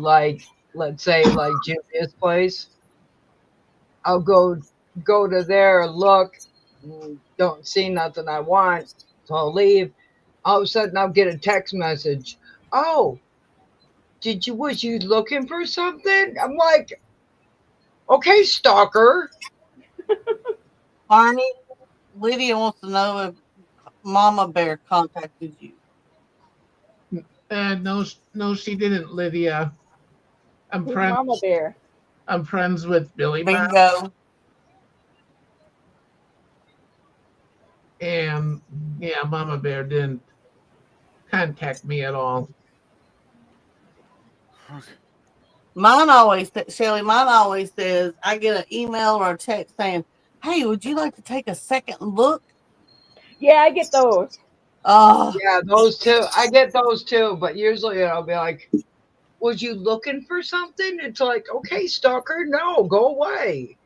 let's say Julia's place. I'll go to there, look, don't see nothing I want, so I'll leave. All of a sudden, I'll get a text message. Oh, was you looking for something? I'm like, okay, stalker. Arnie, Lydia wants to know if Mama Bear contacted you. No, no, she didn't, Lydia. I'm Who's friends. Mama Bear? I'm friends with Billy Bob, Bingo. and yeah, Mama Bear didn't contact me at all. Okay. Shelly, mine always says, I get an email or a text saying, "Hey, would you like to take a second look?" Yeah, I get those. Oh, Yeah, those two. I get those too, but usually I'll be like, was you looking for something? It's like, okay, stalker, no, go away.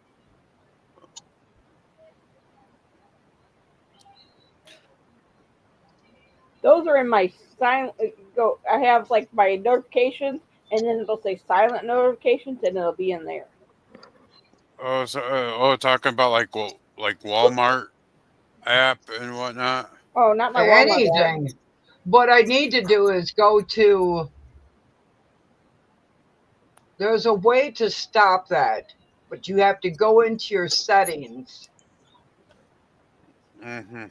Those are in my silent. Go. I have like my notifications, and then it'll say silent notifications, and it'll be in there. Oh, so talking about like Walmart app and whatnot. Oh, not my Walmart ad. anything. What I need to do is go to. There's a way to stop that, but you have to go into your settings. Mm-hmm.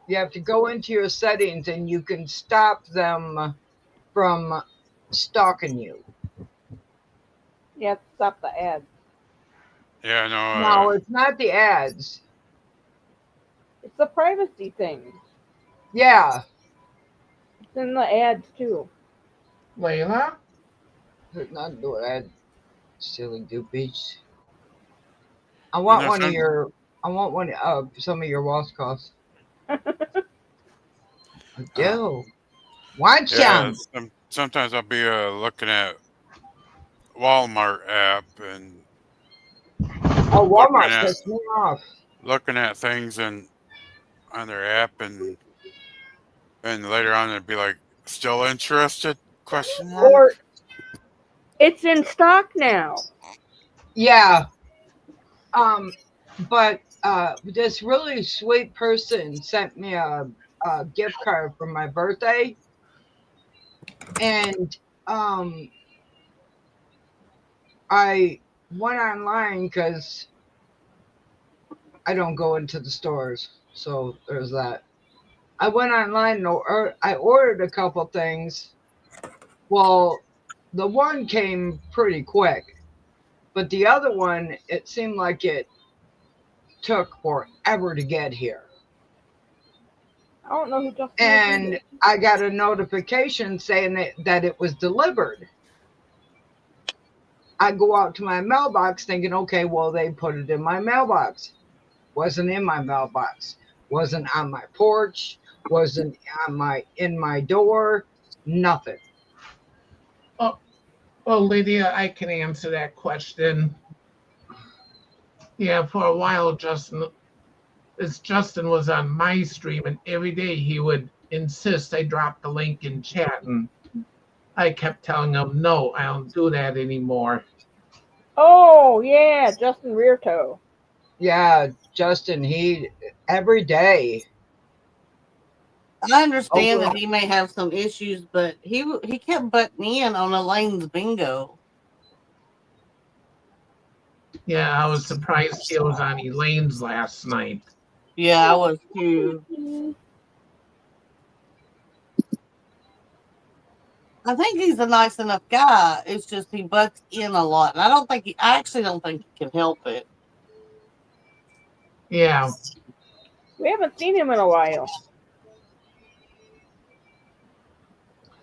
You have to go into your settings and you can stop them from stalking you. You have to stop the ads. Yeah, no. No, it's not the ads. It's the privacy thing. Yeah. It's in the ads too. Layla? Not the ad stealing goopies. I And want there's one of some, your. I want one of some of your wash costs. I do. Want yeah, some? sometimes I'll be looking at Walmart app and Oh, looking Walmart at pissed me off. things and on their app and later on it'd be like still interested question mark. Or it's in stock now. Yeah. But this really sweet person sent me a gift card for my birthday, and I went online because I don't go into the stores, so there's that. I went online and I ordered a couple things. Well, the one came pretty quick, but the other one, it seemed like it took forever to get here. I don't know who Justin is And either. I got a notification saying that it was delivered. I go out to my mailbox thinking, okay, well, they put it in my mailbox. Wasn't in my mailbox. Wasn't on my porch. Wasn't in my door. Nothing. Oh, well, Lydia, I can answer that question. Yeah, for a while, Justin was on my stream, and every day he would insist I drop the link in chat, and I kept telling him, no, I don't do that anymore. Oh yeah, Justin Reartoe. Yeah, Justin, he every day. I understand Over- that he may have some issues, but he kept butting in on Elaine's bingo. Yeah, I was surprised he was on Elaine's last night. Yeah, I was too. I think he's a nice enough guy. It's just he butts in a lot, and I actually don't think he can help it. Yeah, We haven't seen him in a while.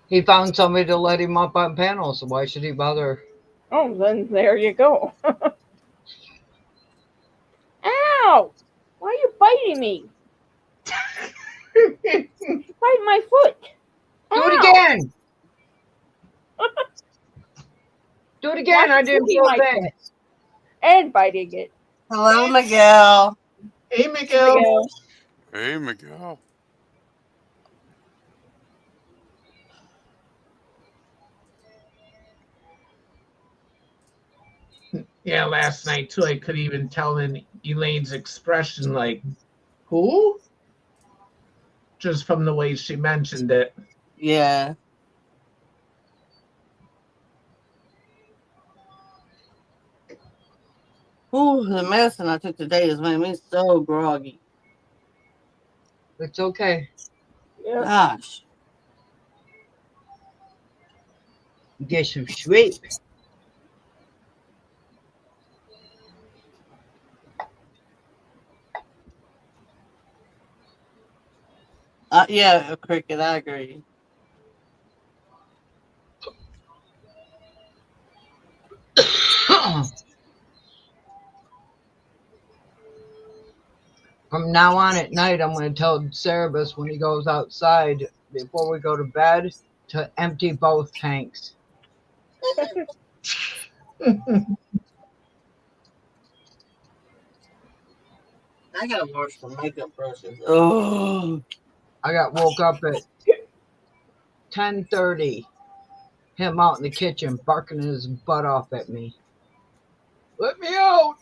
He found somebody to let him up on panels, so why should he bother? Oh, then there you go. Ow! Why are you biting me? Bite my foot. Do it Ow! again. Do it again. Watch I didn't Kitty feel a my thing. foot. And biting it. Hello, Miguel. hey, Miguel. Miguel. Hey, Miguel. Yeah, last night too, I could even tell in Elaine's expression, like, who? Just from the way she mentioned it. Yeah. Ooh, the medicine I took today has made me so groggy. It's okay. Yep. Gosh. Get some sleep. Yeah, Cricket, I agree. From now on at night, I'm going to tell Cerebus when he goes outside before we go to bed to empty both tanks. I gotta wash the makeup brushes. Oh. I got woke up at 10:30. Him out in the kitchen barking his butt off at me. Let me out!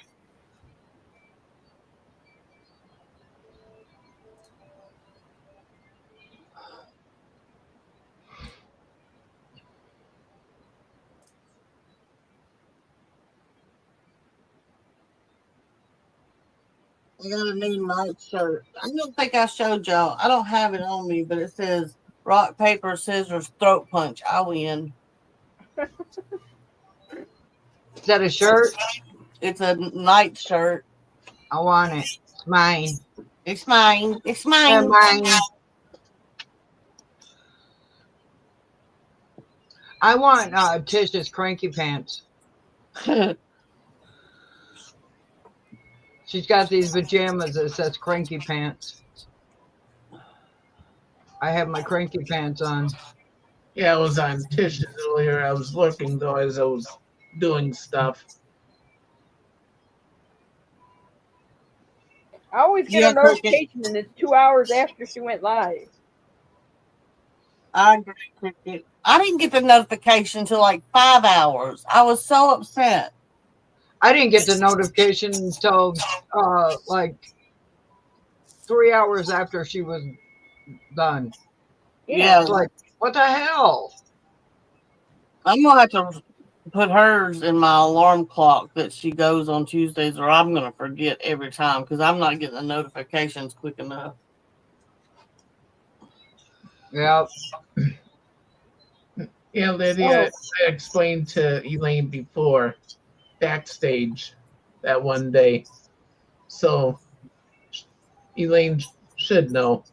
I got a new night shirt. I don't think I showed y'all. I don't have it on me, but it says rock, paper, scissors, throat punch. I win. Is that a shirt? It's a night shirt. I want it. It's mine. It's mine. It's They're mine. mine. I want Tish's cranky pants. She's got these pajamas that says cranky pants. I have my cranky pants on. Yeah, I was on Tish's earlier. I was looking though as I was doing stuff. I always get Yeah, a notification, and it's 2 hours after she went live. I agree, Cricket. I didn't get the notification until like 5 hours. I was so upset. I didn't get the notification until like 3 hours after she was done. Yeah. It's like, what the hell? I'm going to have to put hers in my alarm clock that she goes on Tuesdays, or I'm going to forget every time because I'm not getting the notifications quick enough. Yep. Yeah, Lydia, I explained to Elaine before backstage that one day. So Elaine should know.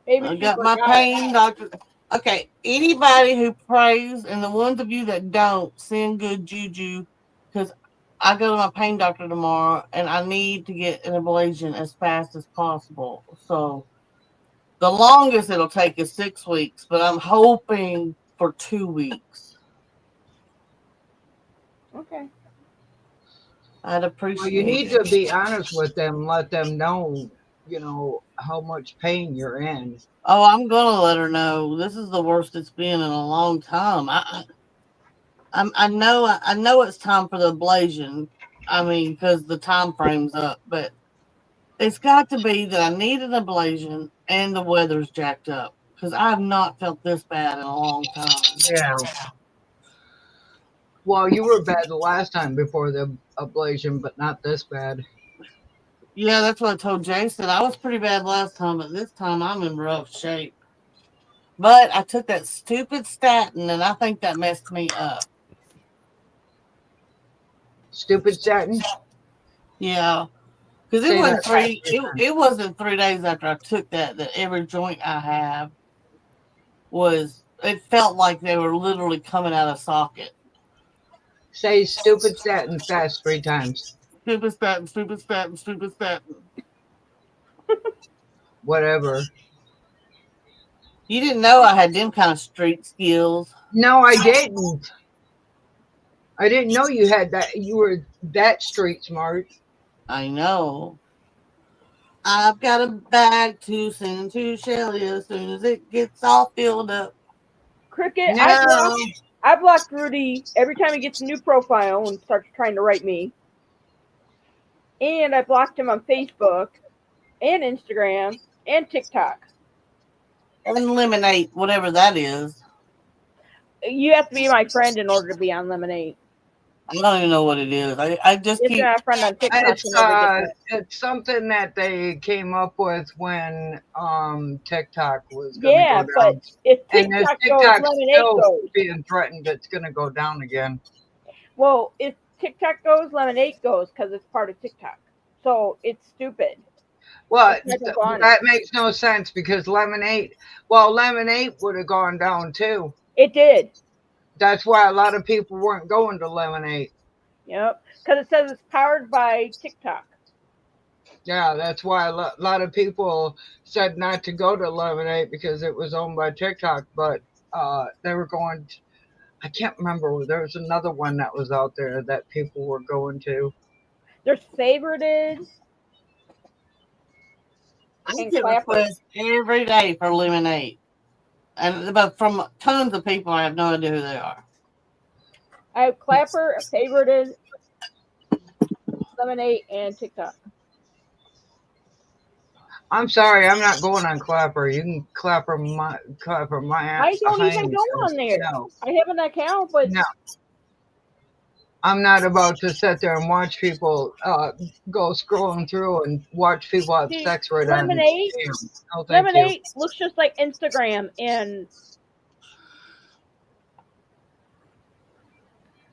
Maybe I she got my forgot. pain doctor. Okay, anybody who prays, and the ones of you that don't, send good juju, because I go to my pain doctor tomorrow, and I need to get an ablation as fast as possible. So the longest it'll take is 6 weeks, but I'm hoping for 2 weeks. Okay. I'd appreciate Well, you need it. to be honest with them, let them know, how much pain you're in. Oh, I'm gonna let her know. This is the worst it's been in a long time. I know it's time for the ablation. I mean, because the time frame's up, but it's got to be that I need an ablation and the weather's jacked up because I have not felt this bad in a long time. Yeah. Well, you were bad the last time before the ablation, but not this bad. Yeah, that's what I told Jason. I was pretty bad last time, but this time I'm in rough shape. But I took that stupid statin, and I think that messed me up. Stupid statin? Yeah, because Say it wasn't that right. it wasn't 3 days after I took that every joint I have was. It felt like they were literally coming out of socket. Say stupid statin fast 3 times. Stupid statin, stupid statin, stupid statin. Whatever. You didn't know I had them kind of street skills. No, I didn't. I didn't know you had that. You were that street smart. I know. I've got a bag to send to Shelly as soon as it gets all filled up. Cricket, No. I blocked Rudy every time he gets a new profile and starts trying to write me. And I blocked him on Facebook and Instagram and TikTok. Eliminate whatever that is. You have to be my friend in order to be on Lemonade. I don't even know what it is. I just If keep. you're not a friend on TikTok, you never get that. It's something that they came up with when TikTok was going to Yeah, go down. but if And as TikTok goes, TikTok's Lemonade still goes. being threatened, it's going to go down again. Well, if TikTok goes, Lemonade goes because it's part of TikTok. So it's stupid. Well, It's not gone. that makes no sense because Lemonade would have gone down too. It did. That's why a lot of people weren't going to Lemonade. Yep. Because it says it's powered by TikTok. Yeah, that's why a lot of people said not to go to Lemonade because it was owned by TikTok. But they were going. I can't remember. There was another one that was out there that people were going to. There's Favorited. I And get Clapper. requests every day for Lemonade, but from tons of people, I have no idea who they are. I have Clapper, Favorited, Lemonade, and TikTok. I'm sorry, I'm not going on Clapper. You can Clapper my ass. I don't even go on there. No. I have an account, but No. I'm not about to sit there and watch people go scrolling through and watch people have See, sex right on. Lemonade, No, thank you. Lemonade looks just like Instagram, and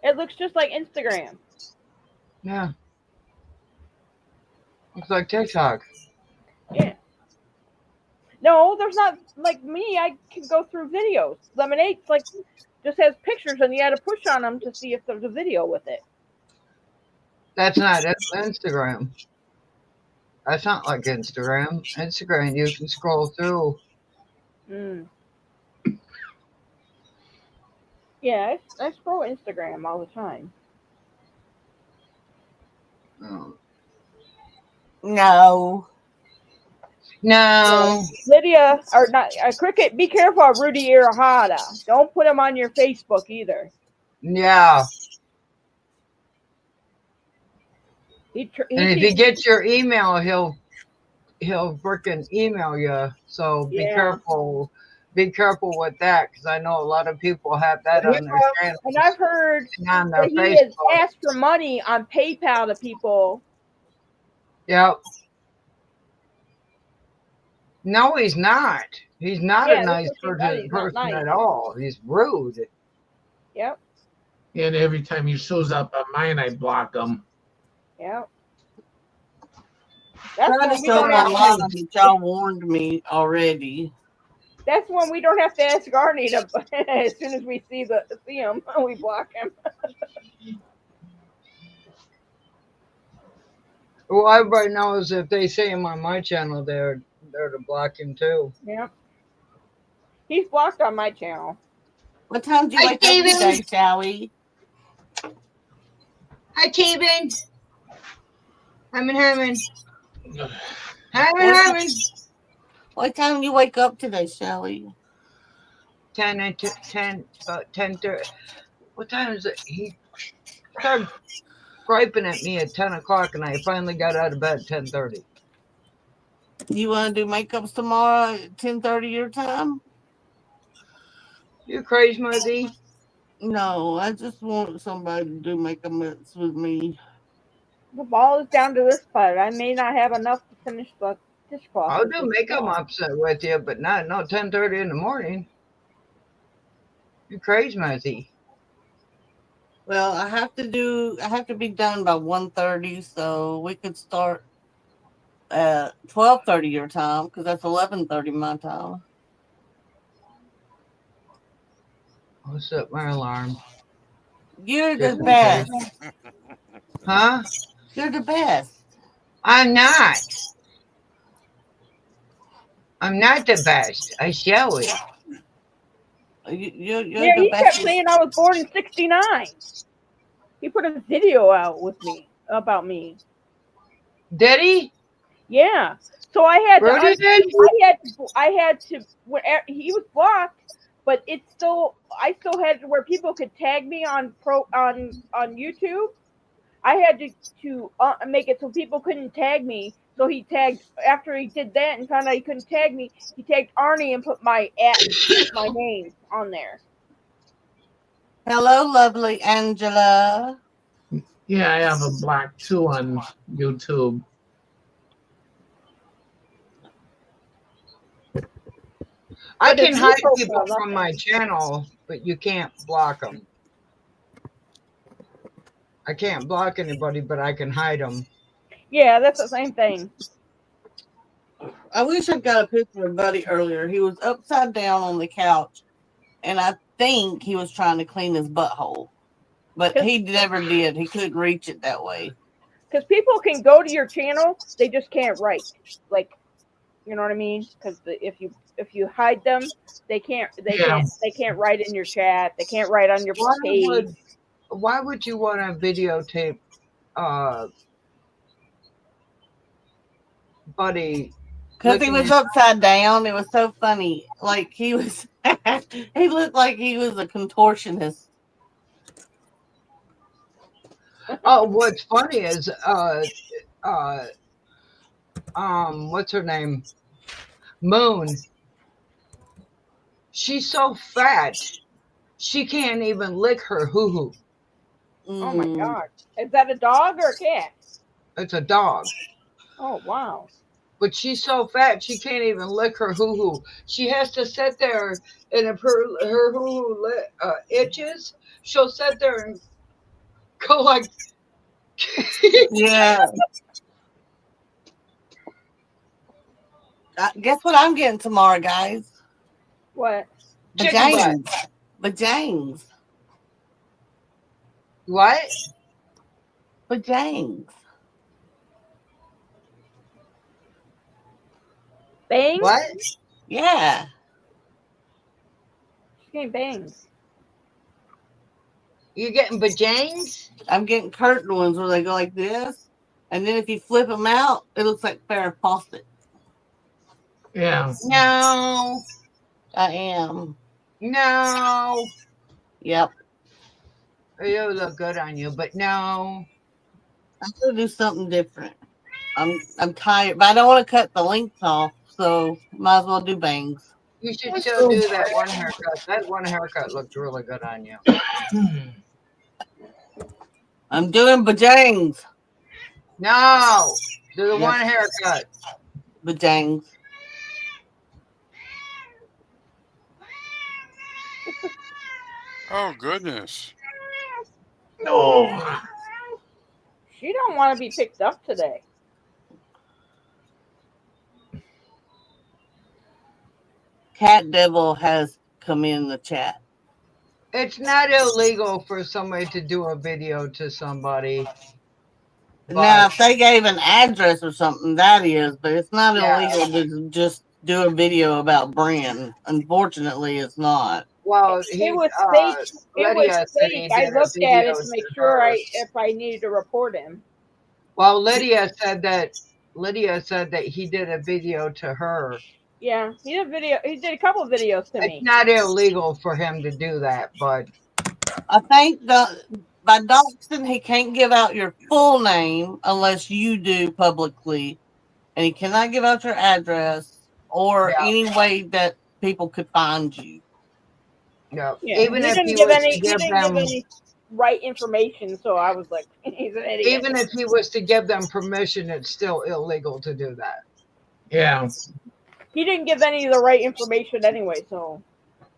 it looks just like Instagram. Yeah. Looks like TikTok. Yeah. No, there's not like me. I can go through videos. Lemonade's like just has pictures, and you had to push on them to see if there's a video with it. That's not Instagram. That's not like Instagram. Instagram, you can scroll through. Mm. Yeah, I scroll Instagram all the time. Oh. No. No. Lydia, or not, Cricket, be careful of Rudy Irohata. Don't put him on your Facebook either. Yeah. He And if he gets your email, he'll freaking email you. So be careful. Be careful with that, because I know a lot of people have that on their channel. And I've heard on their that he Facebook. has asked for money on PayPal to people. Yep. No, he's not. He's not a nice person at all. He's rude. Yep. And every time he shows up on mine, I block him. Yep. That's y'all warned me already. That's when we don't have to ask Arnie to. As soon as we see him, we block him. Well, everybody knows if they see him on my channel, they're to block him too. Yep. He's blocked on my channel. What time do you wake up today, Sally? Hi, Taven. Herman. What time do you wake up today, Sally? 10, about 10:30. What time is it? He started griping at me at 10 o'clock, and I finally got out of bed at 10:30. You want to do makeups tomorrow at 10:30 your time? You crazy, Muzzy? No, I just want somebody to do makeups with me. The ball is down to this part. I may not have enough to finish the dishcloth. I'll do makeup upset with you, but not 10:30 in the morning. You crazy, Muzzy? Well, I have to be done by 1:30, so we could start at 12:30 your time, because that's 11:30 my time. I'll set my alarm. You're the best. Huh? You're the best. I'm not. I'm not the best. I show it. You're he kept saying I was born in '69. He put a video out with me about me. Did he? Yeah. So I had Rudy did? I had to. He was blocked, but I still had to where people could tag me on YouTube. I had to make it so people couldn't tag me. So he tagged, after he did that and found out he couldn't tag me, he tagged Arnie and put my name on there. Hello, lovely Angela. Yeah, I have a black too on YouTube. I can hide people from my channel, but you can't block them. I can't block anybody, but I can hide them. Yeah, that's the same thing. I wish I got a picture of Buddy earlier. He was upside down on the couch, and I think he was trying to clean his butthole. But he never did. He couldn't reach it that way. Because people can go to your channel, they just can't write. Like, you know what I mean? Because if you hide them, they can't write in your chat. They can't write on your page. Why would you want to videotape Buddy? Because he was upside down. It was so funny. Like he was, he looked like he was a contortionist. Oh, what's funny is what's her name? Moon. She's so fat, she can't even lick her hoo-hoo. Oh my Mm. god. Is that a dog or a cat? It's a dog. Oh wow. But she's so fat she can't even lick her hoo hoo. She has to sit there, and if her hoo hoo itches, she'll sit there and go like. Yeah. Guess what I'm getting tomorrow, guys? What? Chicken butt. Vajangs. What? Vajangs. Bangs? What? Yeah. She's getting bangs. You getting bajangs? I'm getting curtain ones where they go like this. And then if you flip them out, it looks like Farrah Fawcett. Yeah. No. I am. No. Yep. It would look good on you, but no. I'm gonna do something different. I'm tired, but I don't want to cut the length off, so might as well do bangs. You should still do that one haircut. That one haircut looked really good on you. I'm doing bajangs. No. Do the Yep. one haircut. Bajangs. Oh goodness. No. She don't want to be picked up today. Cat Devil has come in the chat. It's not illegal for somebody to do a video to somebody. Now, if they gave an address or something, that is, but it's not Yeah. illegal to just do a video about Bren. Unfortunately, it's not. Well, It was fake. It Lydia was said he fake. I did a looked at it video to make to sure her. if I needed to report him. Well, Lydia said that he did a video to her. Yeah, he did a video. He did a couple of videos to me. It's not illegal for him to do that, but I think by doxing, he can't give out your full name unless you do publicly, and he cannot give out your address or Yeah. any way that people could find you. yeah. Yeah, Even he if didn't he give was any. to He give didn't give them, any right information, so I was like, he's an idiot. even if he was to give them permission, it's still illegal to do that. Yeah. He didn't give any of the right information anyway, so.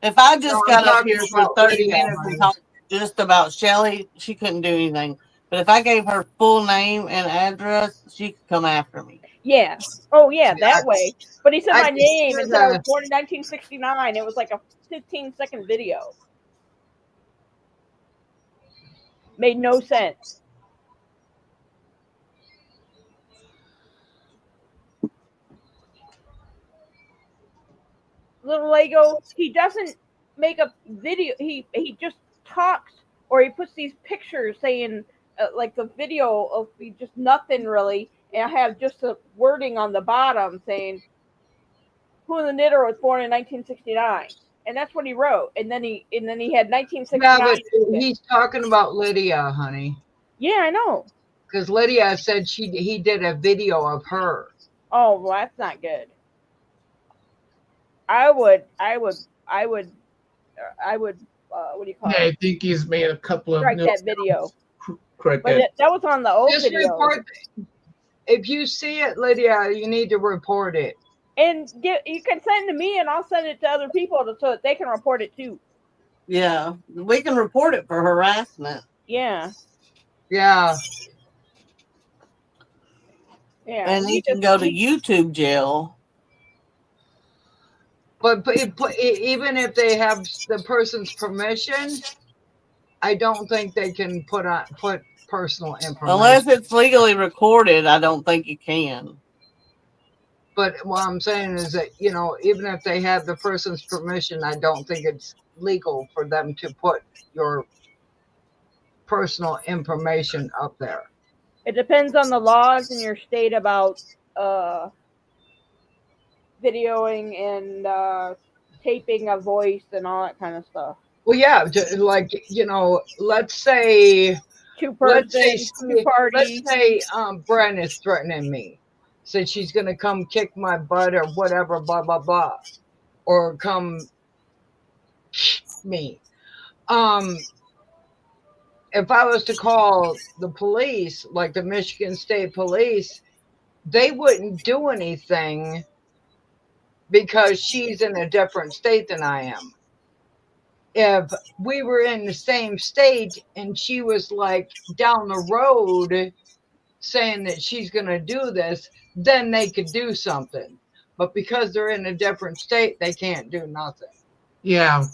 If I just No, I'm got up talking here for about 30 Lydia, minutes honey. and talked just about Shelly, she couldn't do anything. But if I gave her full name and address, she could come after me. Yeah. Oh, yeah, Yeah, that way. But he said I my can name see and said I was that. born in 1969. It was like a 15-second video. Made no sense. Little Lego, he doesn't make a video. He just talks, or he puts these pictures saying like the video of just nothing really, and I have just a wording on the bottom saying who in the knitter was born in 1969, and that's what he wrote. And then he had 1969. Yeah, but he's talking about Lydia, honey, Yeah, I know. because Lydia said he did a video of her. Oh, well, that's not good. I would. What do you call Yeah, it? I think he's made a couple of Strike new that video. correct But that. that was on the old Just video. report. If you see it, Lydia, you need to report it. And you can send it to me, and I'll send it to other people so that they can report it too. Yeah, we can report it for harassment. Yeah, Yeah. yeah. And he can go to YouTube jail. But even if they have the person's permission, I don't think they can put personal information. Unless it's legally recorded, I don't think you can. But what I'm saying is that, even if they have the person's permission, I don't think it's legal for them to put your personal information up there. It depends on the laws in your state about videoing and taping a voice and all that kind of stuff. Well, yeah, like, let's say, Two person, two party. let's say Bren is threatening me. Said she's going to come kick my butt or whatever, blah, blah, blah. Or come me. And if I was to call the police, like the Michigan State Police, they wouldn't do anything because she's in a different state than I am. If we were in the same state and she was like down the road saying that she's going to do this, then they could do something. But because they're in a different state, they can't do nothing. Yeah.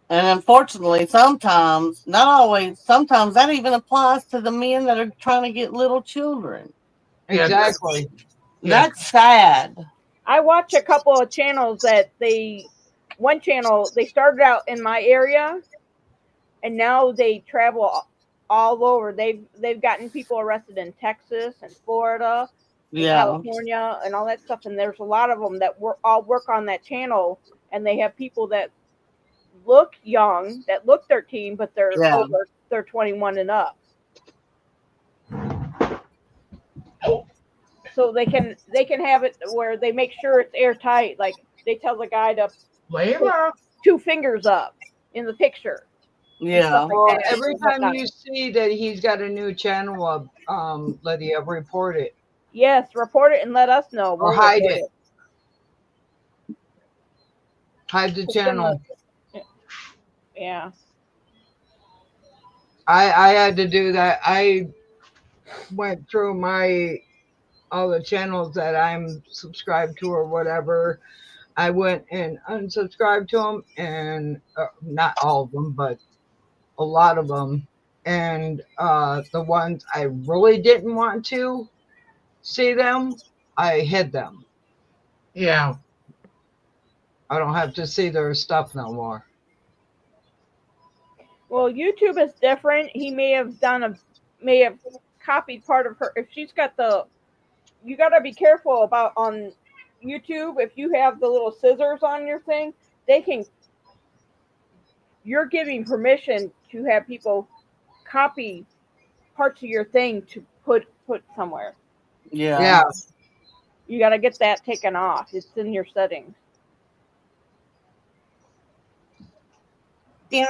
And unfortunately, sometimes, not always, sometimes that even applies to the men that are trying to get little children. Yeah. Exactly. Yeah. That's sad. I watch a couple of channels that one channel, they started out in my area and now they travel all over. They've gotten people arrested in Texas and Florida, and Yeah. California and all that stuff. And there's a lot of them that all work on that channel, and they have people that look young, that look 13, but they're over, they're 21 and up. So they can have it where they make sure it's airtight. Like they tell the guy to Layla. 2 fingers up in the picture. Yeah. Well, every time you see that he's got a new channel up, Lydia, report it. Yes, report it and let us know. Or hide it. Hide the channel. Yeah. I had to do that. I went through all the channels that I'm subscribed to or whatever. I went and unsubscribed to them, and not all of them, but a lot of them. And the ones I really didn't want to see them, I hid them. Yeah. I don't have to see their stuff no more. Well, YouTube is different. He may have copied part of her. If she's got you got to be careful about on YouTube. If you have the little scissors on your thing, you're giving permission to have people copy parts of your thing to put somewhere. Yeah. Yeah. You got to get that taken off. It's in your settings. Yep.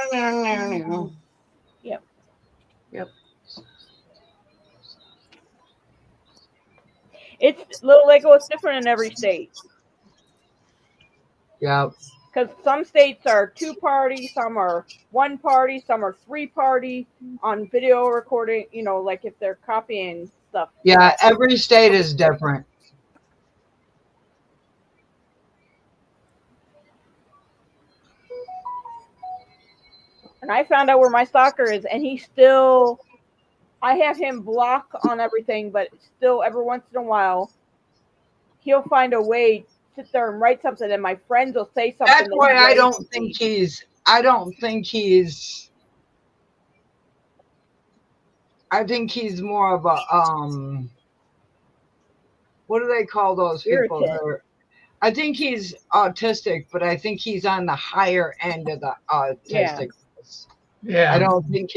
Yep. It's Little Lego. It's different in every state. Yeah. Because some states are 2 party, some are 1 party, some are 3 party on video recording. You know, like if they're copying stuff. Yeah, every state is different. And I found out where my stalker is, and I have him block on everything, but still every once in a while, he'll find a way to sit there and write something, and my friends will say something. That's why I don't think he's I think he's more of a, what do they call those people? I think he's autistic, but I think he's on the higher end of the autistic. Yeah. I don't think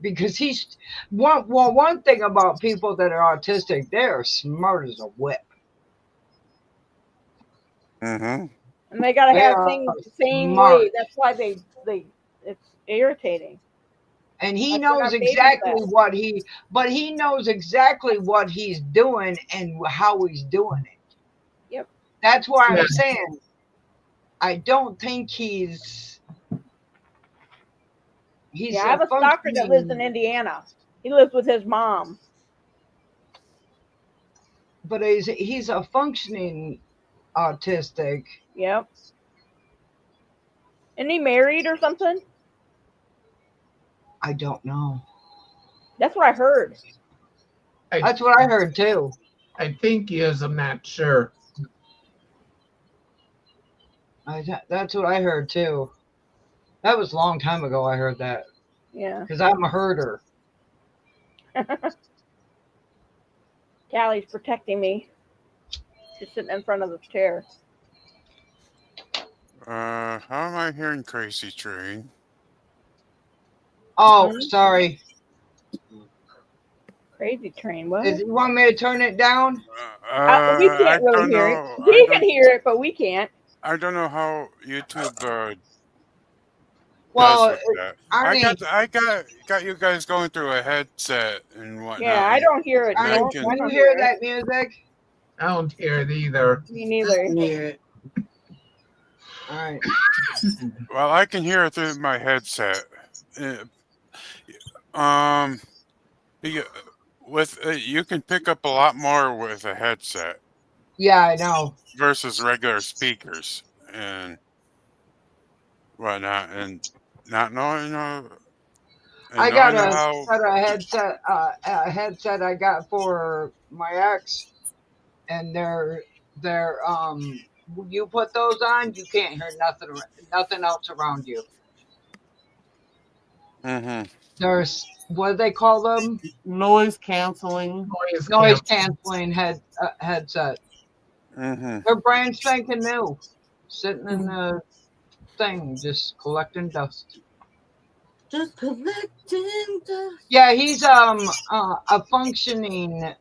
because he's one thing about people that are autistic, they're smart as a whip. Mm-hmm. And they gotta have things the same way. That's why it's irritating. And he knows exactly he knows exactly what he's doing and how he's doing it. Yep. That's why I'm saying I don't think he's I have a stalker that lives in Indiana. He lives with his mom. But he's a functioning autistic. Yep. Isn't he married or something? I don't know. That's what I heard. That's what I heard too. I think he is. I'm not sure. That's what I heard too. That was a long time ago I heard that. Yeah. Because I'm a herder. Callie's protecting me. She's sitting in front of the chair. How am I hearing Crazy Train? Oh, sorry. Crazy Train, what? You want me to turn it down? We can't really hear it. He can hear it, but we can't. I don't know how YouTube does Well, with that. Arnie, I got you guys going through a headset and whatnot. Yeah, I don't hear it. And I Arnie, No, can can I you don't hear hear it. that music? I don't hear it either. Me I neither. can hear it. All right. well, I can hear it through my headset. Uh, Um, you, with you can pick up a lot more with a headset Yeah, I know. versus regular speakers and whatnot, and not knowing and I got knowing a how. a headset I got for my ex, and they're when you put those on, you can't hear nothing else around you. Mm-hmm. There's what do they call them? Noise canceling. Noise canceling headset. Mm-hmm. They're brand spanking new, sitting in the thing, just collecting dust. Just collecting dust. Yeah, he's a functioning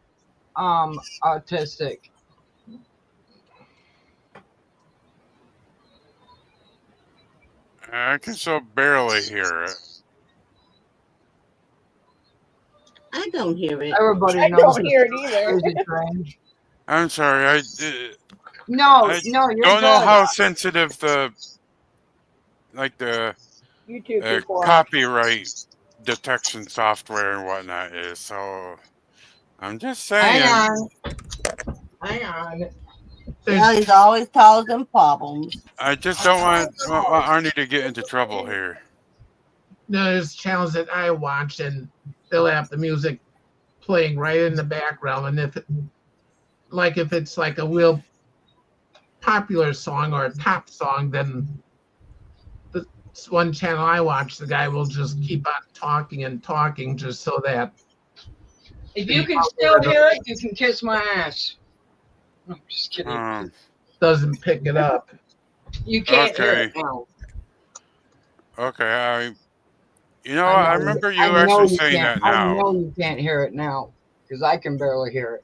autistic. I can so barely hear it. I don't hear it. Everybody I knows don't it's hear it either. crazy train. I'm sorry. No, I no, you're don't know good. how sensitive the YouTube people are. copyright detection software and whatnot is. So I'm just Hang saying. on. Hang on. Yeah, he's always causing problems. I just don't want Arnie to get into trouble here. There's channels that I watch, and they'll have the music playing right in the background, and if it's like a real popular song or a top song, then the one channel I watch, the guy will just keep on talking and talking just so that If you can still hear it, you can kiss my ass. No, I'm just kidding. doesn't pick it up. You can't hear Okay. it now. Okay. You know I what? know I you- remember I you know actually you saying can't. that now. I know you can't hear it now because I can barely hear it.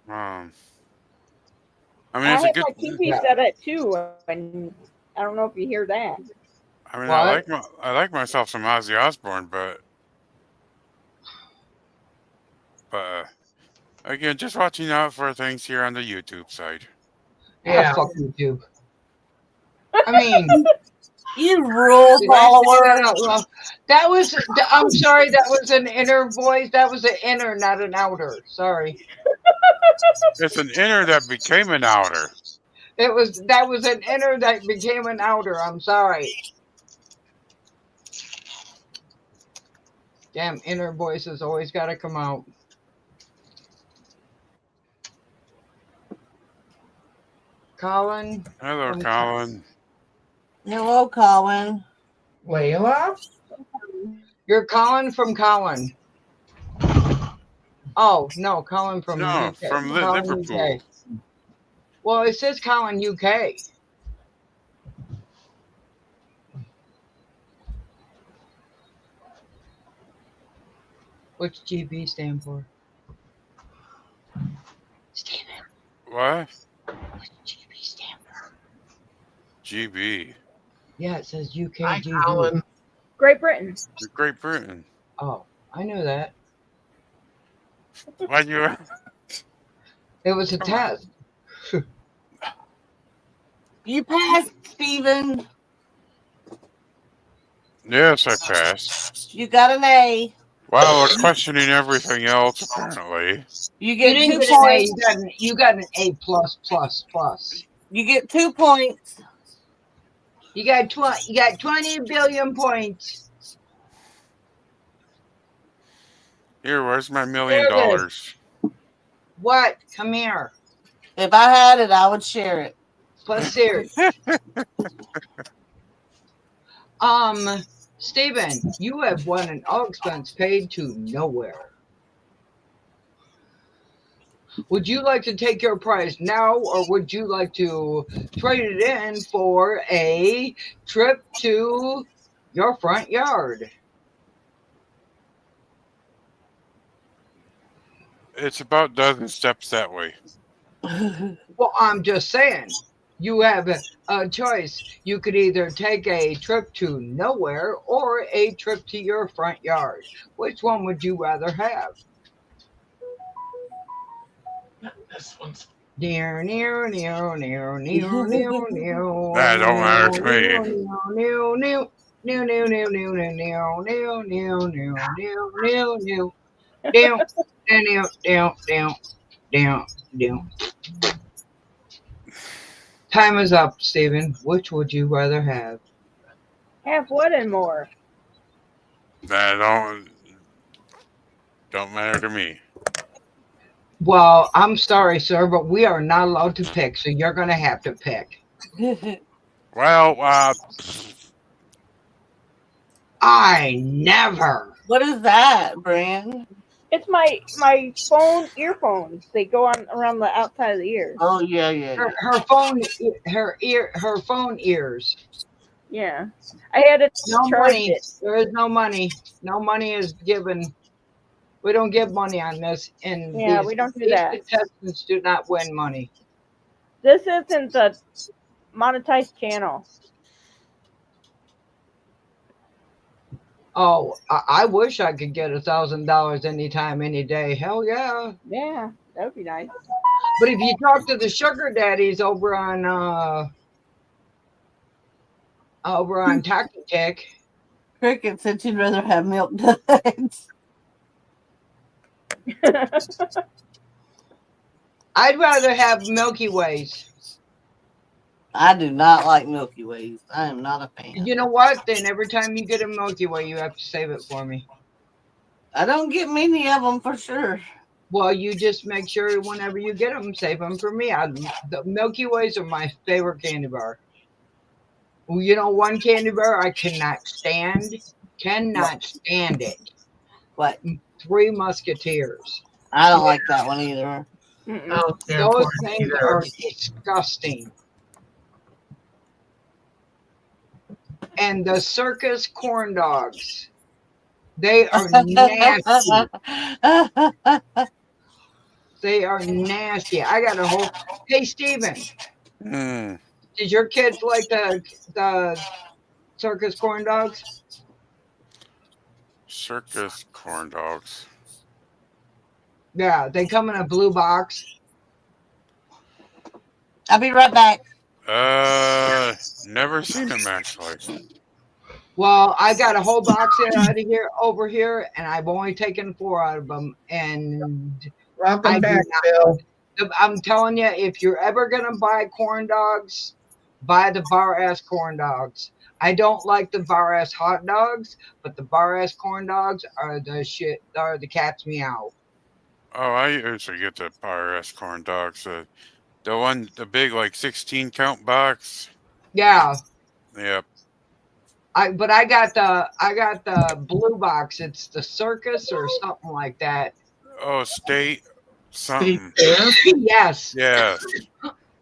I I mean, it's a have good. my TV Yeah. set at 2, and I don't know if you hear that. I mean, What? I like myself some Ozzy Osbourne, but again, just watching out for things here on the YouTube side. Yeah, fuck YouTube. I mean, You rule did I say that follower. out loud? That was. I'm sorry. That was an inner voice. That was an inner, not an outer. Sorry. It's an inner that became an outer. That was an inner that became an outer. I'm sorry. Damn, inner voices always got to come out. Colin. Hello, Colin. Hello, Colin. Layla? You're Colin from Colin. Oh, no, Colin from No, UK. from Colin, Liverpool. UK. Well, it says Colin UK. What's GB stand for? Steven, What? what's GB stand for? GB. Yeah, it says UK Hi, GB. Colin. Great Britain. Great Britain. Oh, I knew that. Why you? It was a test. You passed, Stephen. Yes, I passed. You got an A. Wow, we're questioning everything else apparently. You You get didn't 2 get an A. points. You got an A plus plus plus. You get 2 points. You got 20 billion points. Here, where's my $1 There it million? is. What? Come here. If I had it, I would share it. Plus series. Stephen, you have won an all expense paid to nowhere. Would you like to take your prize now, or would you like to trade it in for a trip to your front yard? It's about a dozen steps that way. Well, I'm just saying. You have a choice. You could either take a trip to nowhere or a trip to your front yard. Which one would you rather have? This one's Near, near, near, near, near, near, near, That don't matter to me. new, new, new, new, new, new, new, new, new, new, new, new, new, down, down, down, down, down, down. Time is up, Stephen. Which would you rather have? Have what and more? That don't matter to me. Well, I'm sorry, sir, but we are not allowed to pick, so you're going to have to pick. Well, I never. What is that, Brand? It's my phone earphones. They go on around the outside of the ears. Oh yeah, yeah, yeah. Her phone ears. Yeah, I had to No charge money. it. There is no money. No money is given. We don't give money on this. And Yeah, we don't do these that. contestants do not win money. This isn't a monetized channel. Oh, I wish I could get $1,000 anytime, any day. Hell yeah. Yeah, that would be nice. But if you talk to the sugar daddies over on Tacky Tech, Cricket said she'd rather have milk duds. I'd rather have Milky Ways. I do not like Milky Ways. I am not a fan. You know what? Then every time you get a Milky Way, you have to save it for me. I don't get many of them for sure. Well, you just make sure whenever you get them, save them for me. The Milky Ways are my favorite candy bar. Well, you know, one candy bar I cannot stand it. What? Three Musketeers. I don't like that one either. Mm-mm. I don't care Those for it things either. are disgusting. And the circus corn dogs. They are nasty. They are nasty. I got a whole. Hey, Steven, did your kids like the circus corn dogs? circus corn dogs. Yeah, they come in a blue box. I'll be right back. Never seen them actually. Well, I got a whole box out of here over here, and I've only taken 4 out of them. And Welcome I do back, not- Bill. I'm telling you, if you're ever gonna buy corn dogs, buy the bar ass corn dogs. I don't like the bar ass hot dogs, but the bar ass corn dogs are the shit. Are the cat's meow. Oh, I usually get the PRS corn dogs. The big like 16 count box. Yeah, Yep. I got the blue box. It's the circus or something like that. Oh, state Stay something. there. Yes. Yes.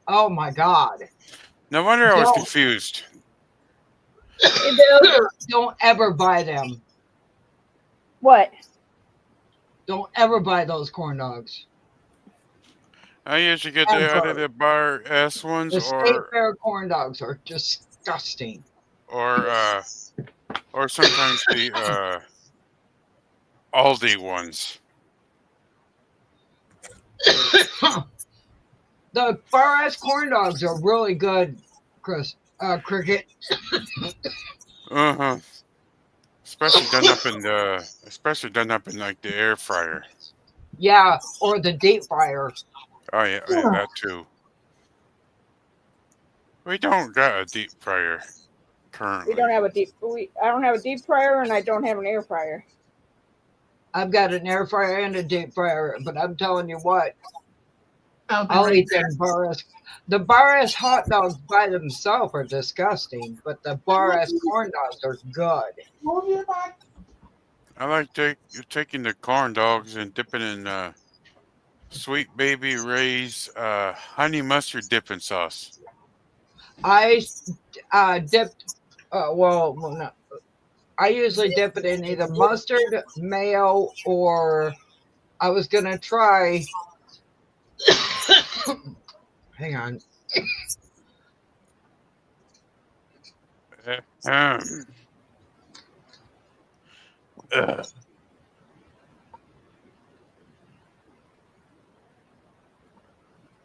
Oh my God. No wonder I was No. confused. Don't ever buy them. What? Don't ever buy those corn dogs. I usually get the out of the bar S ones The state fair corn dogs are disgusting. or sometimes the Aldi ones. The bar ass corn dogs are really good, Chris. Cricket. Uh-huh. Especially done up in like the air fryer. Yeah, or the deep fryer. Oh yeah, that too. We don't got a deep fryer currently. We don't have a deep. I don't have a deep fryer, and I don't have an air fryer. I've got an air fryer and a deep fryer, but I'm telling you what, I'll be I'll right eat back. them bar ass. The bar ass hot dogs by themselves are disgusting, but the bar ass corn dogs are good. I like taking the corn dogs and dipping in Sweet Baby Ray's honey mustard dipping sauce. I dipped. Well, no. I usually dip it in either mustard, mayo, or I was gonna try. Hang on. Ahem. Ugh.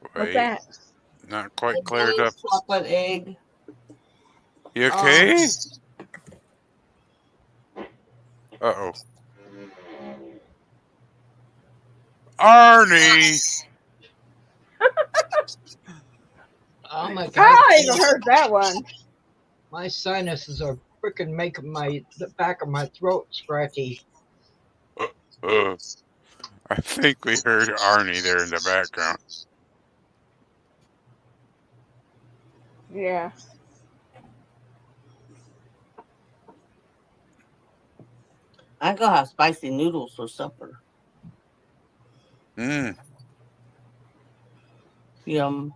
What's Wait, that? not quite cleared up. Chocolate egg. You okay? Uh-oh. Arnie! Oh my god. I even heard that one. My sinuses are freaking making the back of my throat scratchy. Uh, I think we heard Arnie there in the background. Yeah. I'm gonna have spicy noodles for supper. Mm. Yum.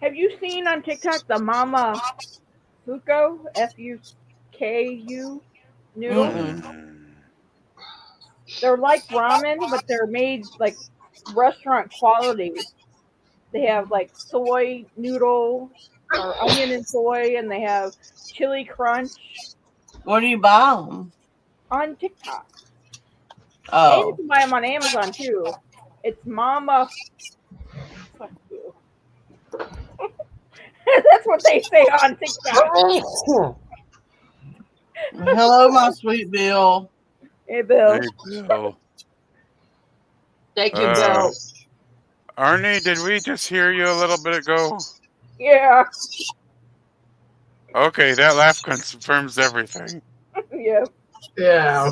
Have you seen on TikTok the Mama Fuku, Fuku noodles? Mm-mm. They're like ramen, but they're made like restaurant quality. They have like soy noodle or onion and soy, and they have chili crunch Where do you buy them? on TikTok. And you Oh. can buy them on Amazon too. It's Mama Fuku. That's what they say on TikTok. Hello, my sweet Bill. Hey, Bill. Hey, Bill. Thank you, Bill. Arnie, did we just hear you a little bit ago? Yeah. Okay, that laugh confirms everything. Yeah. Yeah.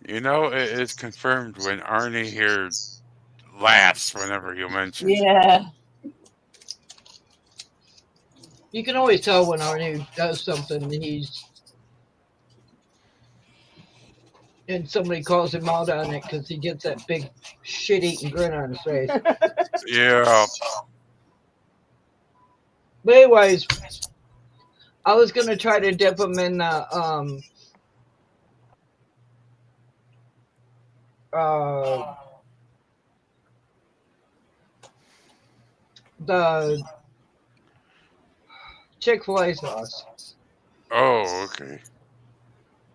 You know, it is confirmed when Arnie here laughs whenever you mention. Yeah. You can always tell when Arnie does something and somebody calls him out on it because he gets that big shit-eating grin on his face. Yeah. But anyways, I was gonna try to dip him in the Chick-fil-A sauce Oh, okay.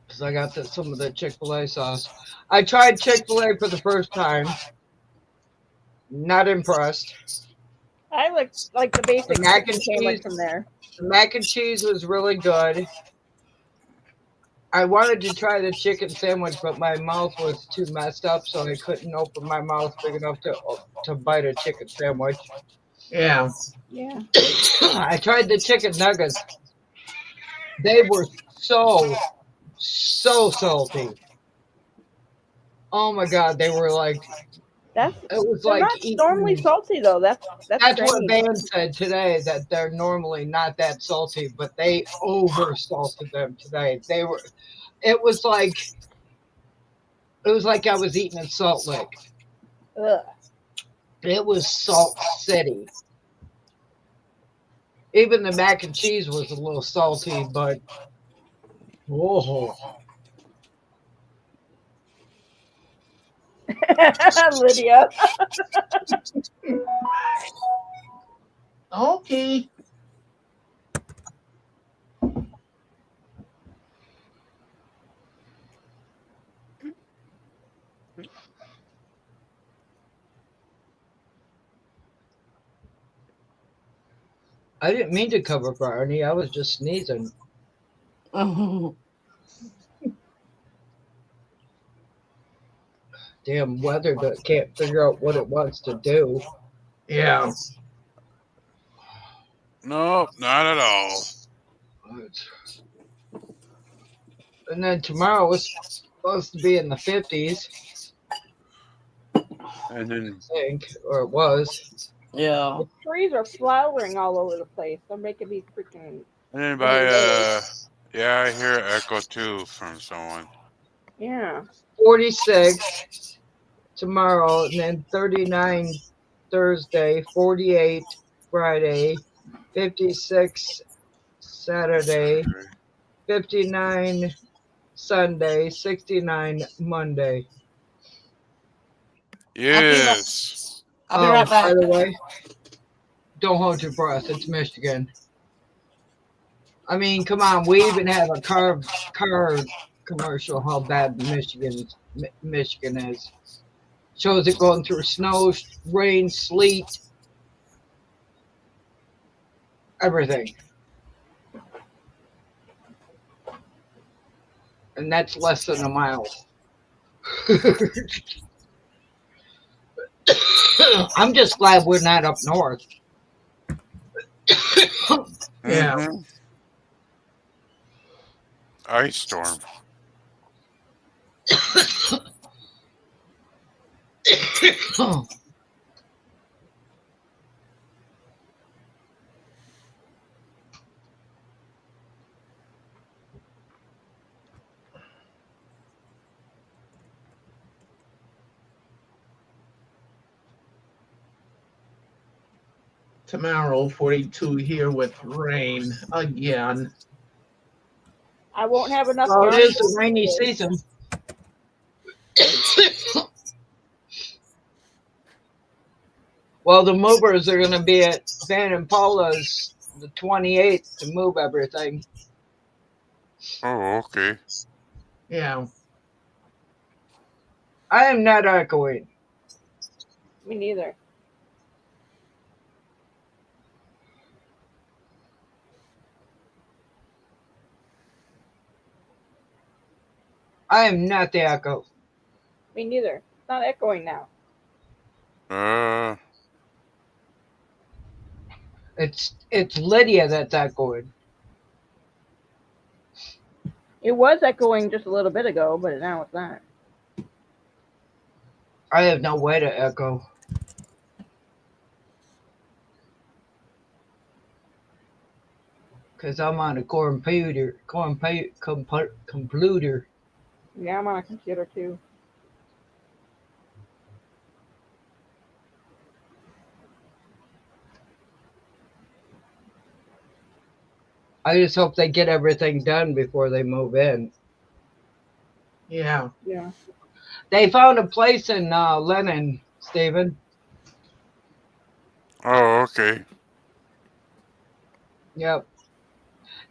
because I got some of the Chick-fil-A sauce. I tried Chick-fil-A for the first time. Not impressed. I like the basic The mac and chicken sandwich cheese. from there. The mac and cheese was really good. I wanted to try the chicken sandwich, but my mouth was too messed up, so I couldn't open my mouth big enough to bite a chicken sandwich. Yeah. Yeah. I tried the chicken nuggets. They were so salty. Oh my god, they were like They're like not normally salty though. That's That's what strange. Van said today, that they're normally not that salty, but they over salted them today. It was like I was eating in Salt Lake. Ugh. It was Salt City. Even the mac and cheese was a little salty, but whoa. Lydia. Okay. I didn't mean to cover for Arnie. I was just sneezing. Damn weather that can't figure out what it wants to do. Yeah. Nope, not at all. And then tomorrow was supposed to be in the 50s, And then I think, or it was. Yeah. The trees are flowering all over the place. They're making me freaking. And then by yeah, I hear an echo too from someone. Yeah. 46 tomorrow, and then 39 Thursday, 48 Friday, 56 Saturday, 59 Sunday, 69 Monday. Yes. I'll be right By back. the way, don't hold your breath. It's Michigan. I mean, come on. We even have a car commercial how bad Michigan is. Shows it going through snow, rain, sleet, everything. And that's less than a mile. I'm just glad we're not up north. Yeah. Mm-hmm. Ice storm. Tomorrow, 42 here with rain again. I won't have enough Well, it yarn. is the rainy season. Well, the movers are going to be at Van and Paula's the 28th to move everything. Oh, okay. Yeah. I am not echoing. Me neither. I am not the echo. Me neither. It's not echoing now. It's Lydia that's echoing. It was echoing just a little bit ago, but now it's not. I have no way to echo. Because I'm on a computer. Yeah, I'm on a computer too. I just hope they get everything done before they move in. Yeah. Yeah. They found a place in Lennon, Stephen. Oh, okay. Yep.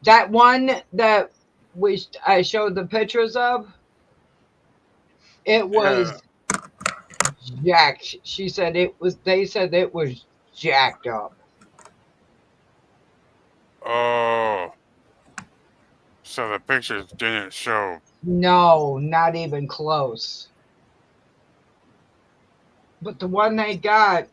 That one that I showed the pictures of, it was jacked. She said they said it was jacked up. Oh. So the pictures didn't show. No, not even close. But the one they got,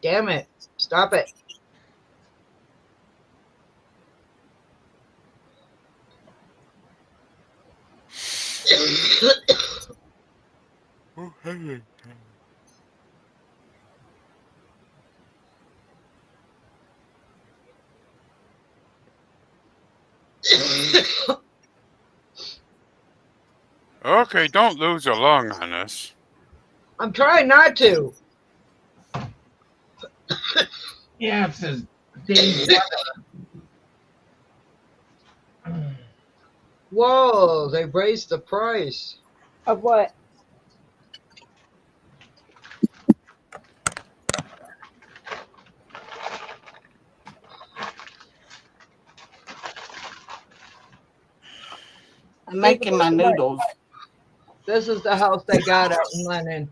damn it. Stop it. Oh, hey. Okay, don't lose a lung on us. I'm trying not to. Yeah, it says Dave. Whoa, they raised the price. Of what? I'm making my noodles. This is the house they got out in Lennon.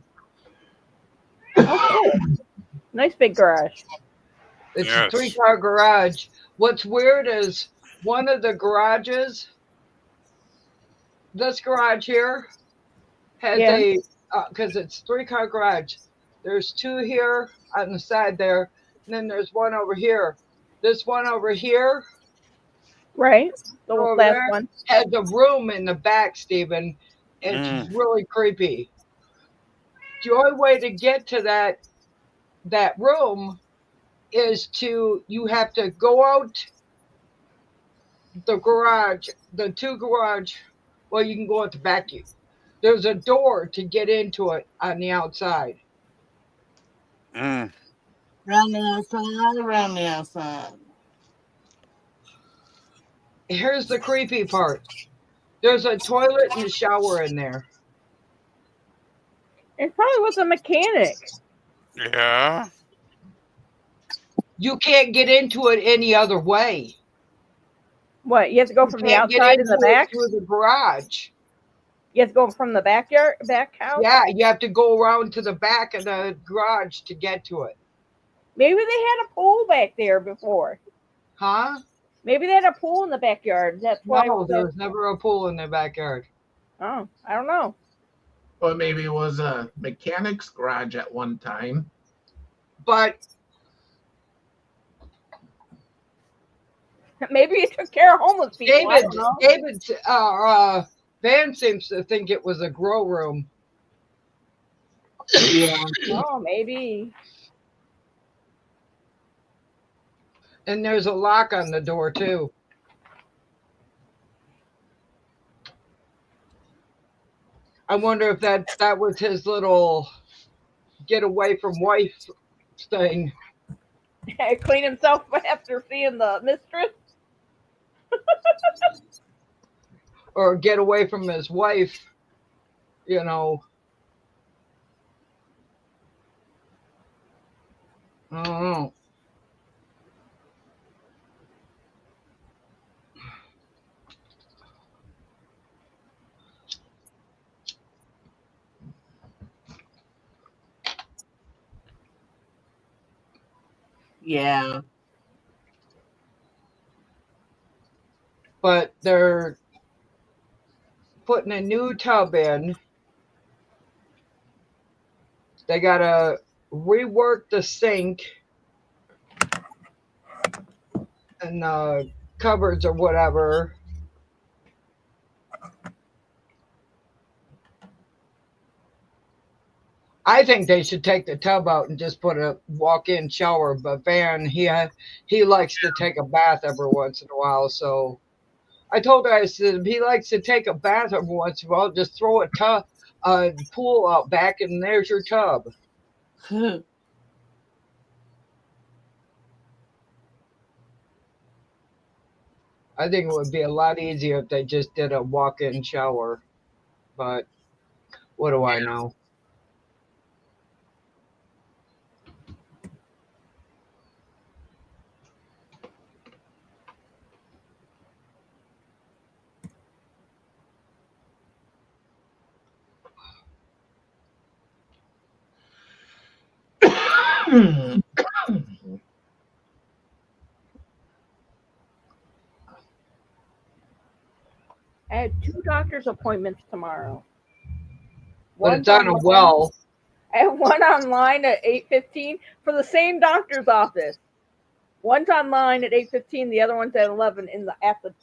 Oh, cool. Nice big garage. It's Yes. a 3-car garage. What's weird is one of the garages, this garage here, has a, because it's 3-car garage. There's 2 here on the side there, and then there's one over here. This one over here, Right. The over last there, one. has a room in the back, Stephen. It's Mm. really creepy. The only way to get to that room is you have to go out the garage, the 2 garage. Well, you can go out the back. There's a door to get into it on the outside. Mm. Round the outside, around the outside. Here's the creepy part. There's a toilet and a shower in there. It probably was a mechanic. Yeah. You can't get into it any other way. What? You have to go You from the can't get outside into in the it back. through the garage. You have to go from the back house. Yeah, you have to go around to the back of the garage to get to it. Maybe they had a pool back there before. Huh? Maybe they had a pool in the backyard. That's why. No, there was never a pool in the backyard. Oh, I don't know. Or maybe it was a mechanic's garage at one time. But Maybe it took care of homeless people. I don't know. David Van seems to think it was a grow room. Yeah. Oh, maybe. And there's a lock on the door too. I wonder if that was his little get away from wife thing. Clean himself after seeing the mistress. Or get away from his wife, you know. I don't know. Yeah. But they're putting a new tub in. They gotta rework the sink and the cupboards or whatever. I think they should take the tub out and just put a walk-in shower. But Van, he likes to take a bath every once in a while. So I told her, I said, if he likes to take a bath every once in a while, just throw a pool out back, and there's your tub. I think it would be a lot easier if they just did a walk-in shower. But what do I know? I had 2 doctor's appointments tomorrow. But it's on a well. I have one online at 8:15 for the same doctor's office. One's online at 8:15. The other one's at 11 at the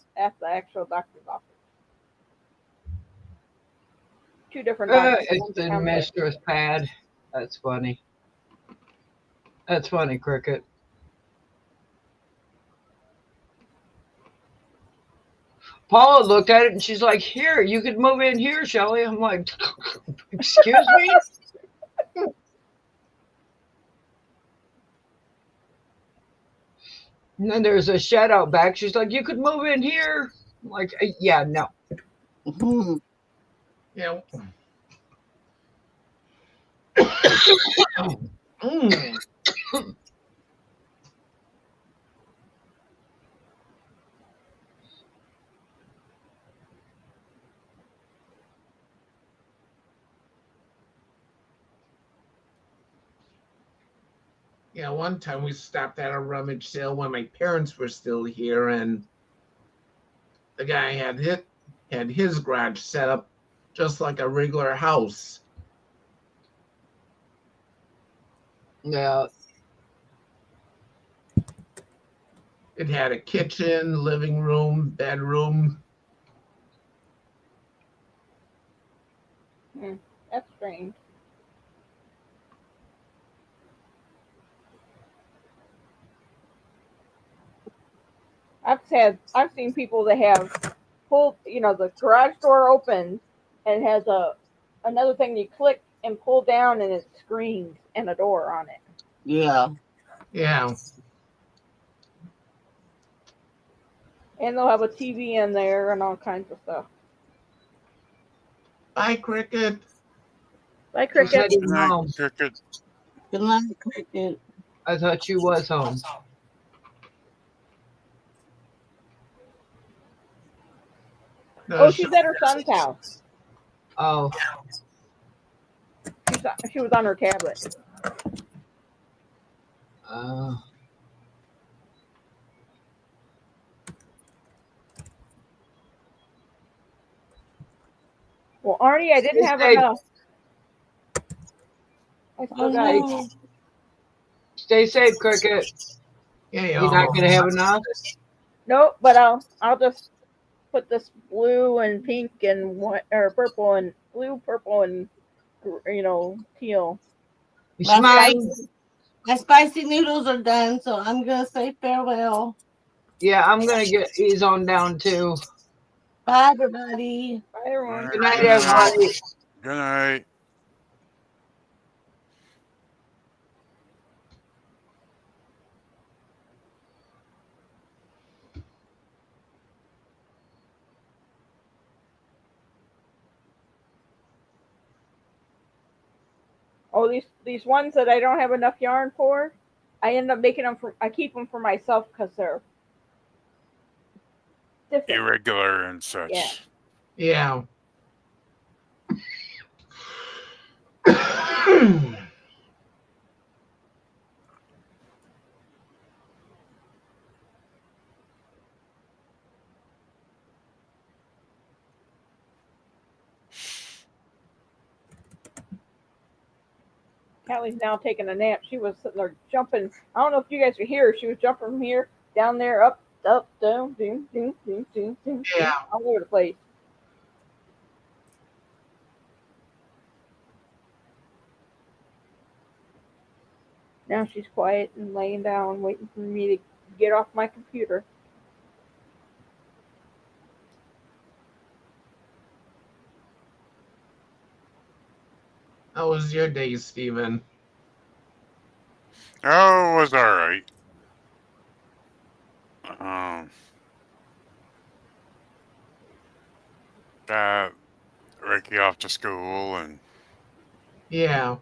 actual doctor's office. 2 different doctors. It's the mistress pad. That's funny. That's funny, Cricket. Paula looked at it and she's like, "Here, you could move in here, Shelly." I'm like, "Excuse me?" And then there's a shed out back. She's like, "You could move in here." I'm like, "Yeah, no." Yeah. Yeah, one time we stopped at a rummage sale when my parents were still here, and the guy had his garage set up just like a regular house. Yeah. It had a kitchen, living room, bedroom. That's strange. I've seen people that have pulled, the garage door open and it has another thing you click and pull down and it screens and a door on it. Yeah. Yeah. And they'll have a TV in there and all kinds of stuff. Bye, Cricket. Bye, She said Cricket. he Good was night, home. Cricket. Good night, Cricket. I thought you was home. No, Oh, she's at her son's house. Oh, She was on her tablet. uh, Well, Arnie, I didn't have Stay safe. enough. I Oh still got it. no. Stay safe, Cricket. yeah, You're not gonna have enough. Nope, but I'll just put this blue and pink and white or purple and blue, purple and teal. You My smile. spicy, my spicy noodles are done, so I'm gonna say farewell. Yeah, I'm gonna get ease on down too. Bye, everybody. Bye, All everyone. right, Good night, good night. everybody. Good night. Oh, these ones that I don't have enough yarn for, I end up making them for. I keep them for myself because they're different. Irregular and such. Yeah. yeah. Callie's now taking a nap. She was sitting there jumping. I don't know if you guys could hear her. She was jumping from here, down there, up, down, doom, doom, doom, doom, doom, Yeah. all over the place. Now she's quiet and laying down, waiting for me to get off my computer. How was your day, Steven? Oh, it was all right. Um, got Ricky off to school Yeah.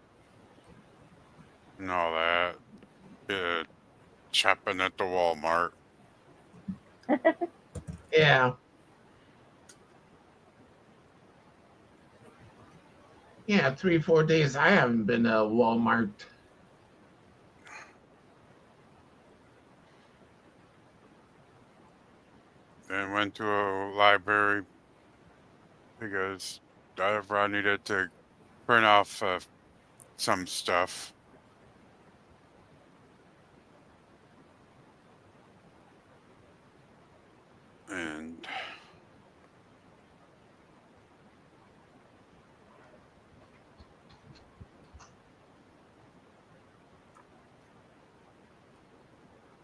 and all that. Shopping at the Walmart. Yeah. Yeah, 3, 4 days. I haven't been to Walmart. Then went to a library because I needed to print off some stuff. And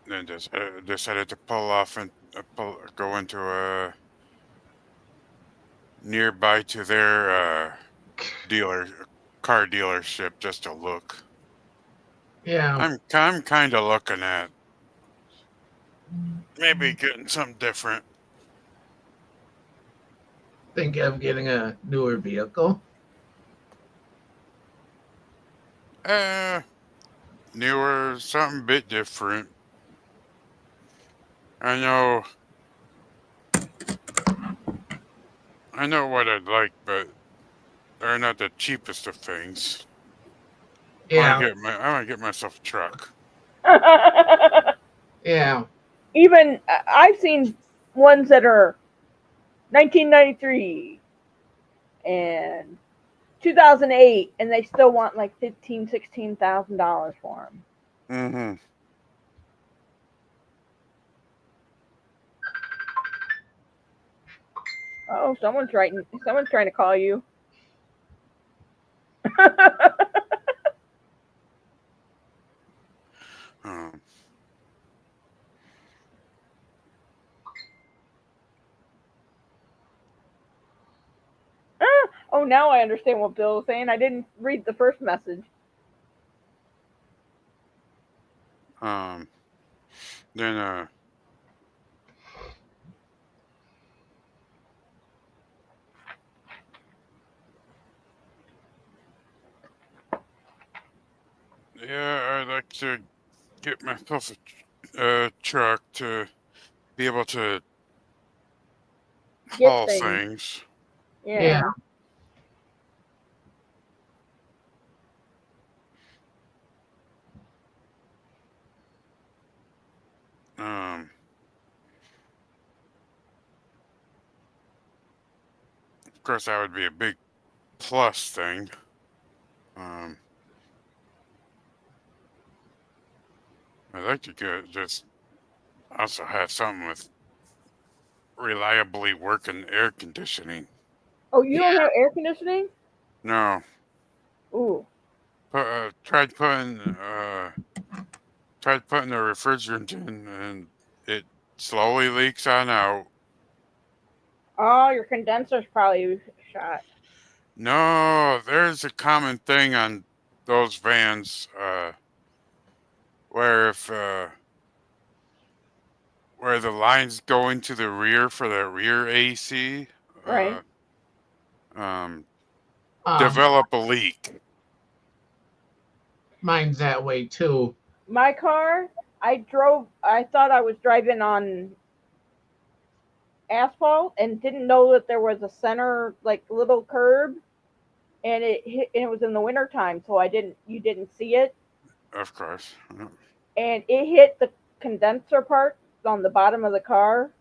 then just decided to pull off and go into a nearby to their car dealership just to look. Yeah. I'm kind of looking at maybe getting something different. Think of getting a newer vehicle. Newer, something bit different. I know what I'd like, but they're not the cheapest of things. Yeah. I want to get myself a truck. Yeah. Even I've seen ones that are 1993 and 2008, and they still want like $15,000-$16,000 for them. Mm-hmm. Oh, someone's writing. Someone's trying to call you. Um, Oh, now I understand what Bill was saying. I didn't read the first message. Um, then yeah, I'd like to get myself a truck to be able to Get haul things. things. Yeah. Yeah. Um, of course, that would be a big plus thing. Um, I'd like to get just also have something with reliably working air conditioning. Oh, you don't have air conditioning? No, Ooh. tried putting the refrigerant in, and it slowly leaks on out. Oh, your condenser's probably shot. No, there's a common thing on those vans where if where the lines go into the rear for the rear AC, Right. um, Um, develop a leak. mine's that way too. My car, I thought I was driving on asphalt and didn't know that there was a center, like, little curb. And it was in the wintertime, so you didn't see it. Of course. And it hit the condenser part on the bottom of the car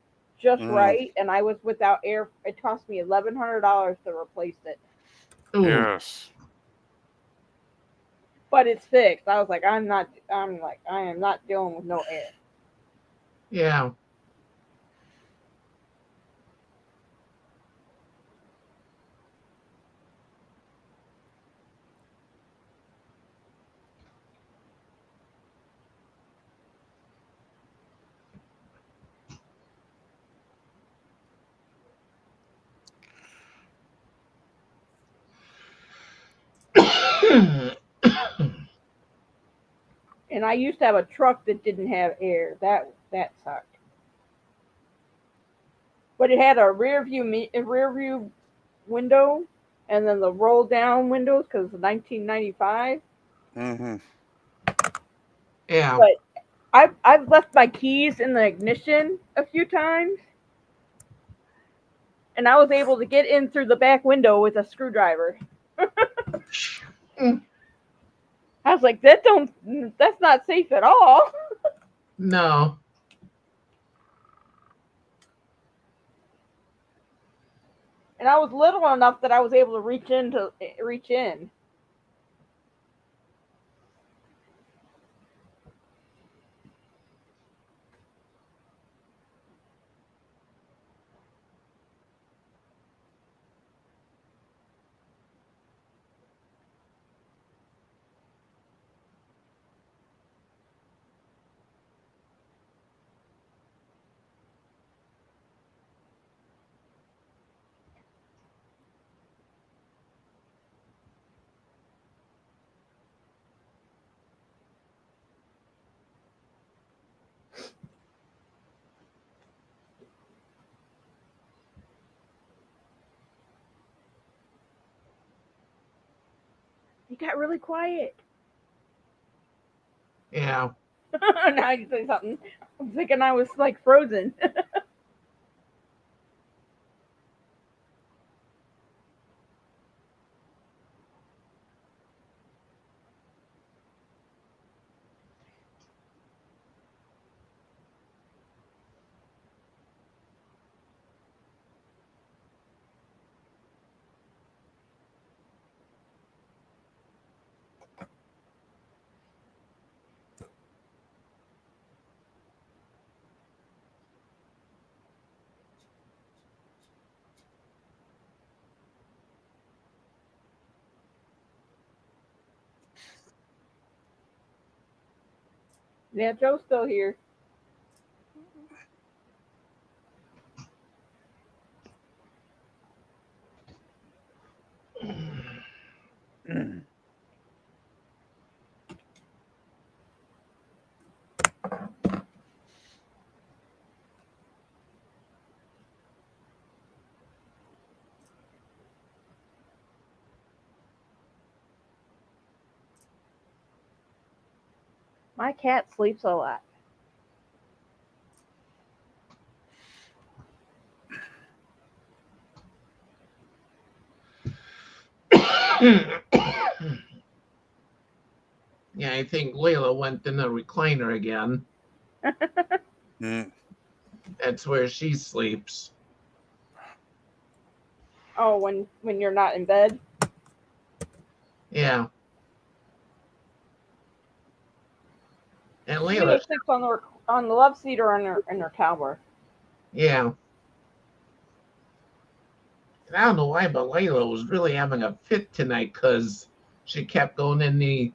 just Mm, right. And I was without air. It cost me $1,100 to replace it. Ooh, yes. But it's fixed. I was like, I am not dealing with no air. yeah. And I used to have a truck that didn't have air. That sucked. But it had a rear view window, and then the roll down windows because it's 1995. Mm-hmm. Yeah. But I've left my keys in the ignition a few times, and I was able to get in through the back window with a screwdriver. Mm, I was like, that's not safe at all. no. And I was little enough that I was able to reach in. It got really quiet. Yeah. Now you say something. I'm thinking I was like frozen. Yeah, Joe's still here. My cat sleeps a lot. Yeah, I think Layla went in the recliner again. Mm. That's where she sleeps. Oh, when you're not in bed. Yeah. And She Layla, either sleeps on the love seat or in her tower. yeah. And I don't know why, but Layla was really having a fit tonight because she kept going in the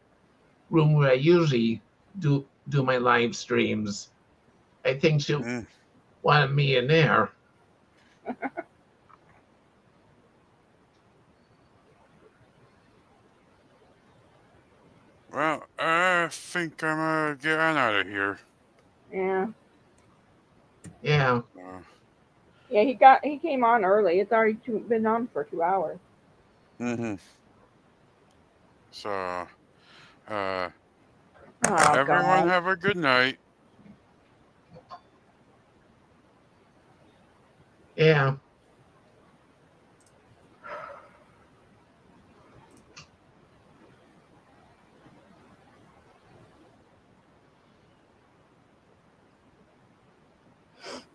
room where I usually do my live streams. I think she Mm. wanted me in there. Well, I think I'm gonna get on out of here. Yeah. Yeah. Uh, Yeah, he came on early. It's already been on for 2 hours. mm-hmm. So, uh, Oh everyone God. have a good night. Yeah.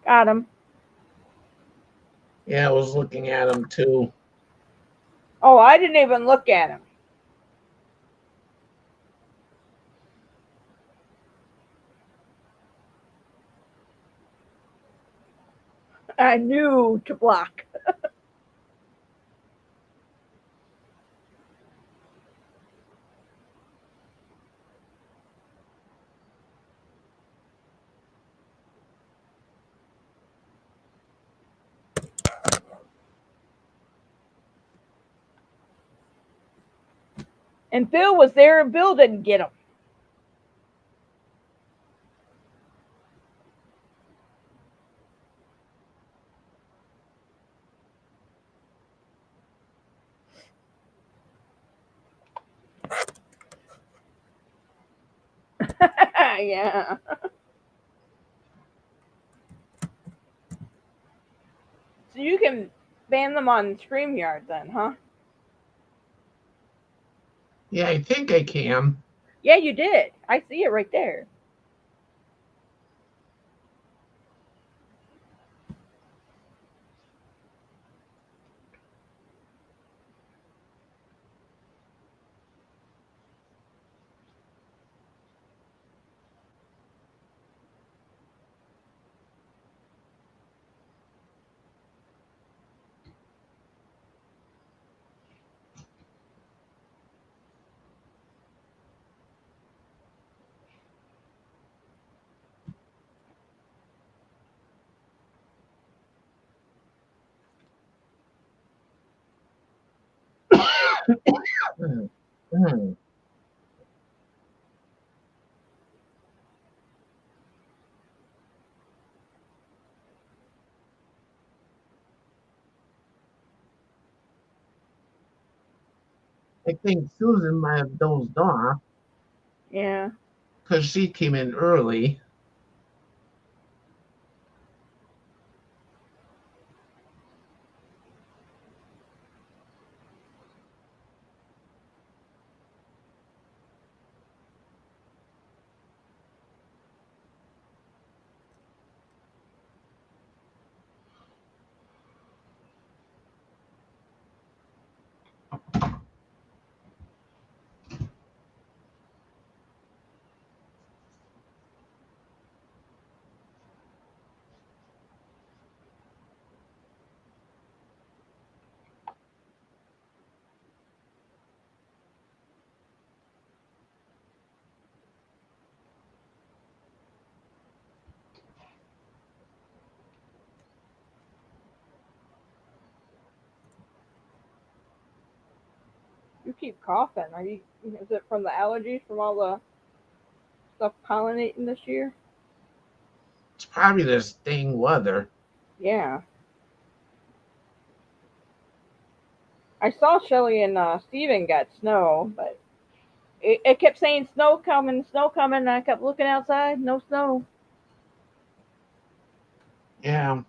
Got him. Yeah, I was looking at him too. Oh, I didn't even look at him. I knew to block. And Bill was there and Bill didn't get him. Yeah. So you can ban them on StreamYard then, huh? Yeah, I think I can. Yeah, you did. I see it right there. Hmm. Hmm. I think Susan might have dozed off Yeah. because she came in early. You keep coughing. Is it from the allergies from all the stuff pollinating this year? It's probably this dang weather. Yeah. I saw Shelly and Steven got snow, but It kept saying snow coming, and I kept looking outside, no snow. Yeah.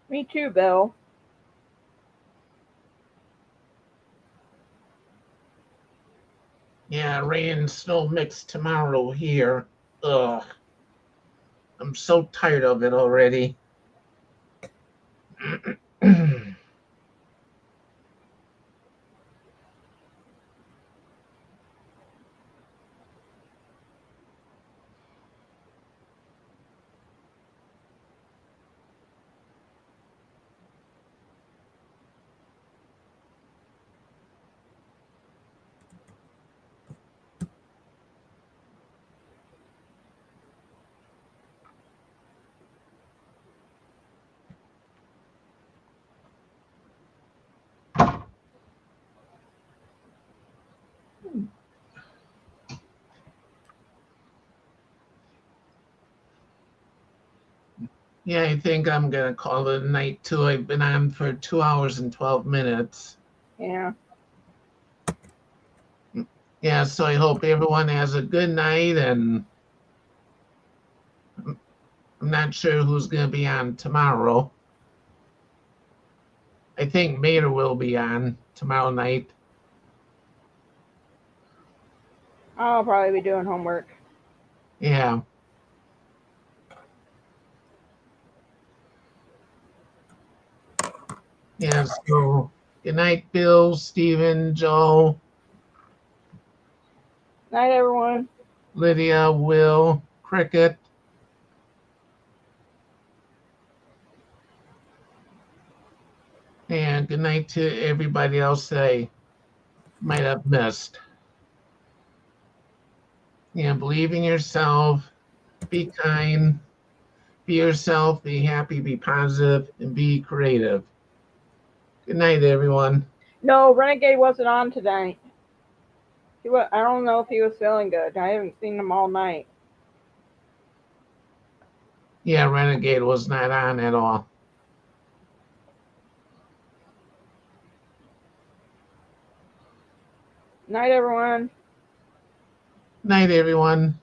Me too, Bill. Yeah, rain and snow mixed tomorrow here. Ugh. I'm so tired of it already. Yeah, I think I'm gonna call it a night too. I've been on for 2 hours and 12 minutes. Yeah. Yeah, so I hope everyone has a good night, and I'm not sure who's gonna be on tomorrow. I think Mater will be on tomorrow night. I'll probably be doing homework. Yeah. Yeah, so good night, Bill, Stephen, Joe, Night, everyone. Lydia, Will, Cricket. And good night to everybody else that I might have missed. Yeah, believe in yourself, be kind, be yourself, be happy, be positive, and be creative. Good night, everyone. No, Renegade wasn't on tonight. I don't know if he was feeling good. I haven't seen him all night. Yeah, Renegade was not on at all. Night, everyone. Night, everyone.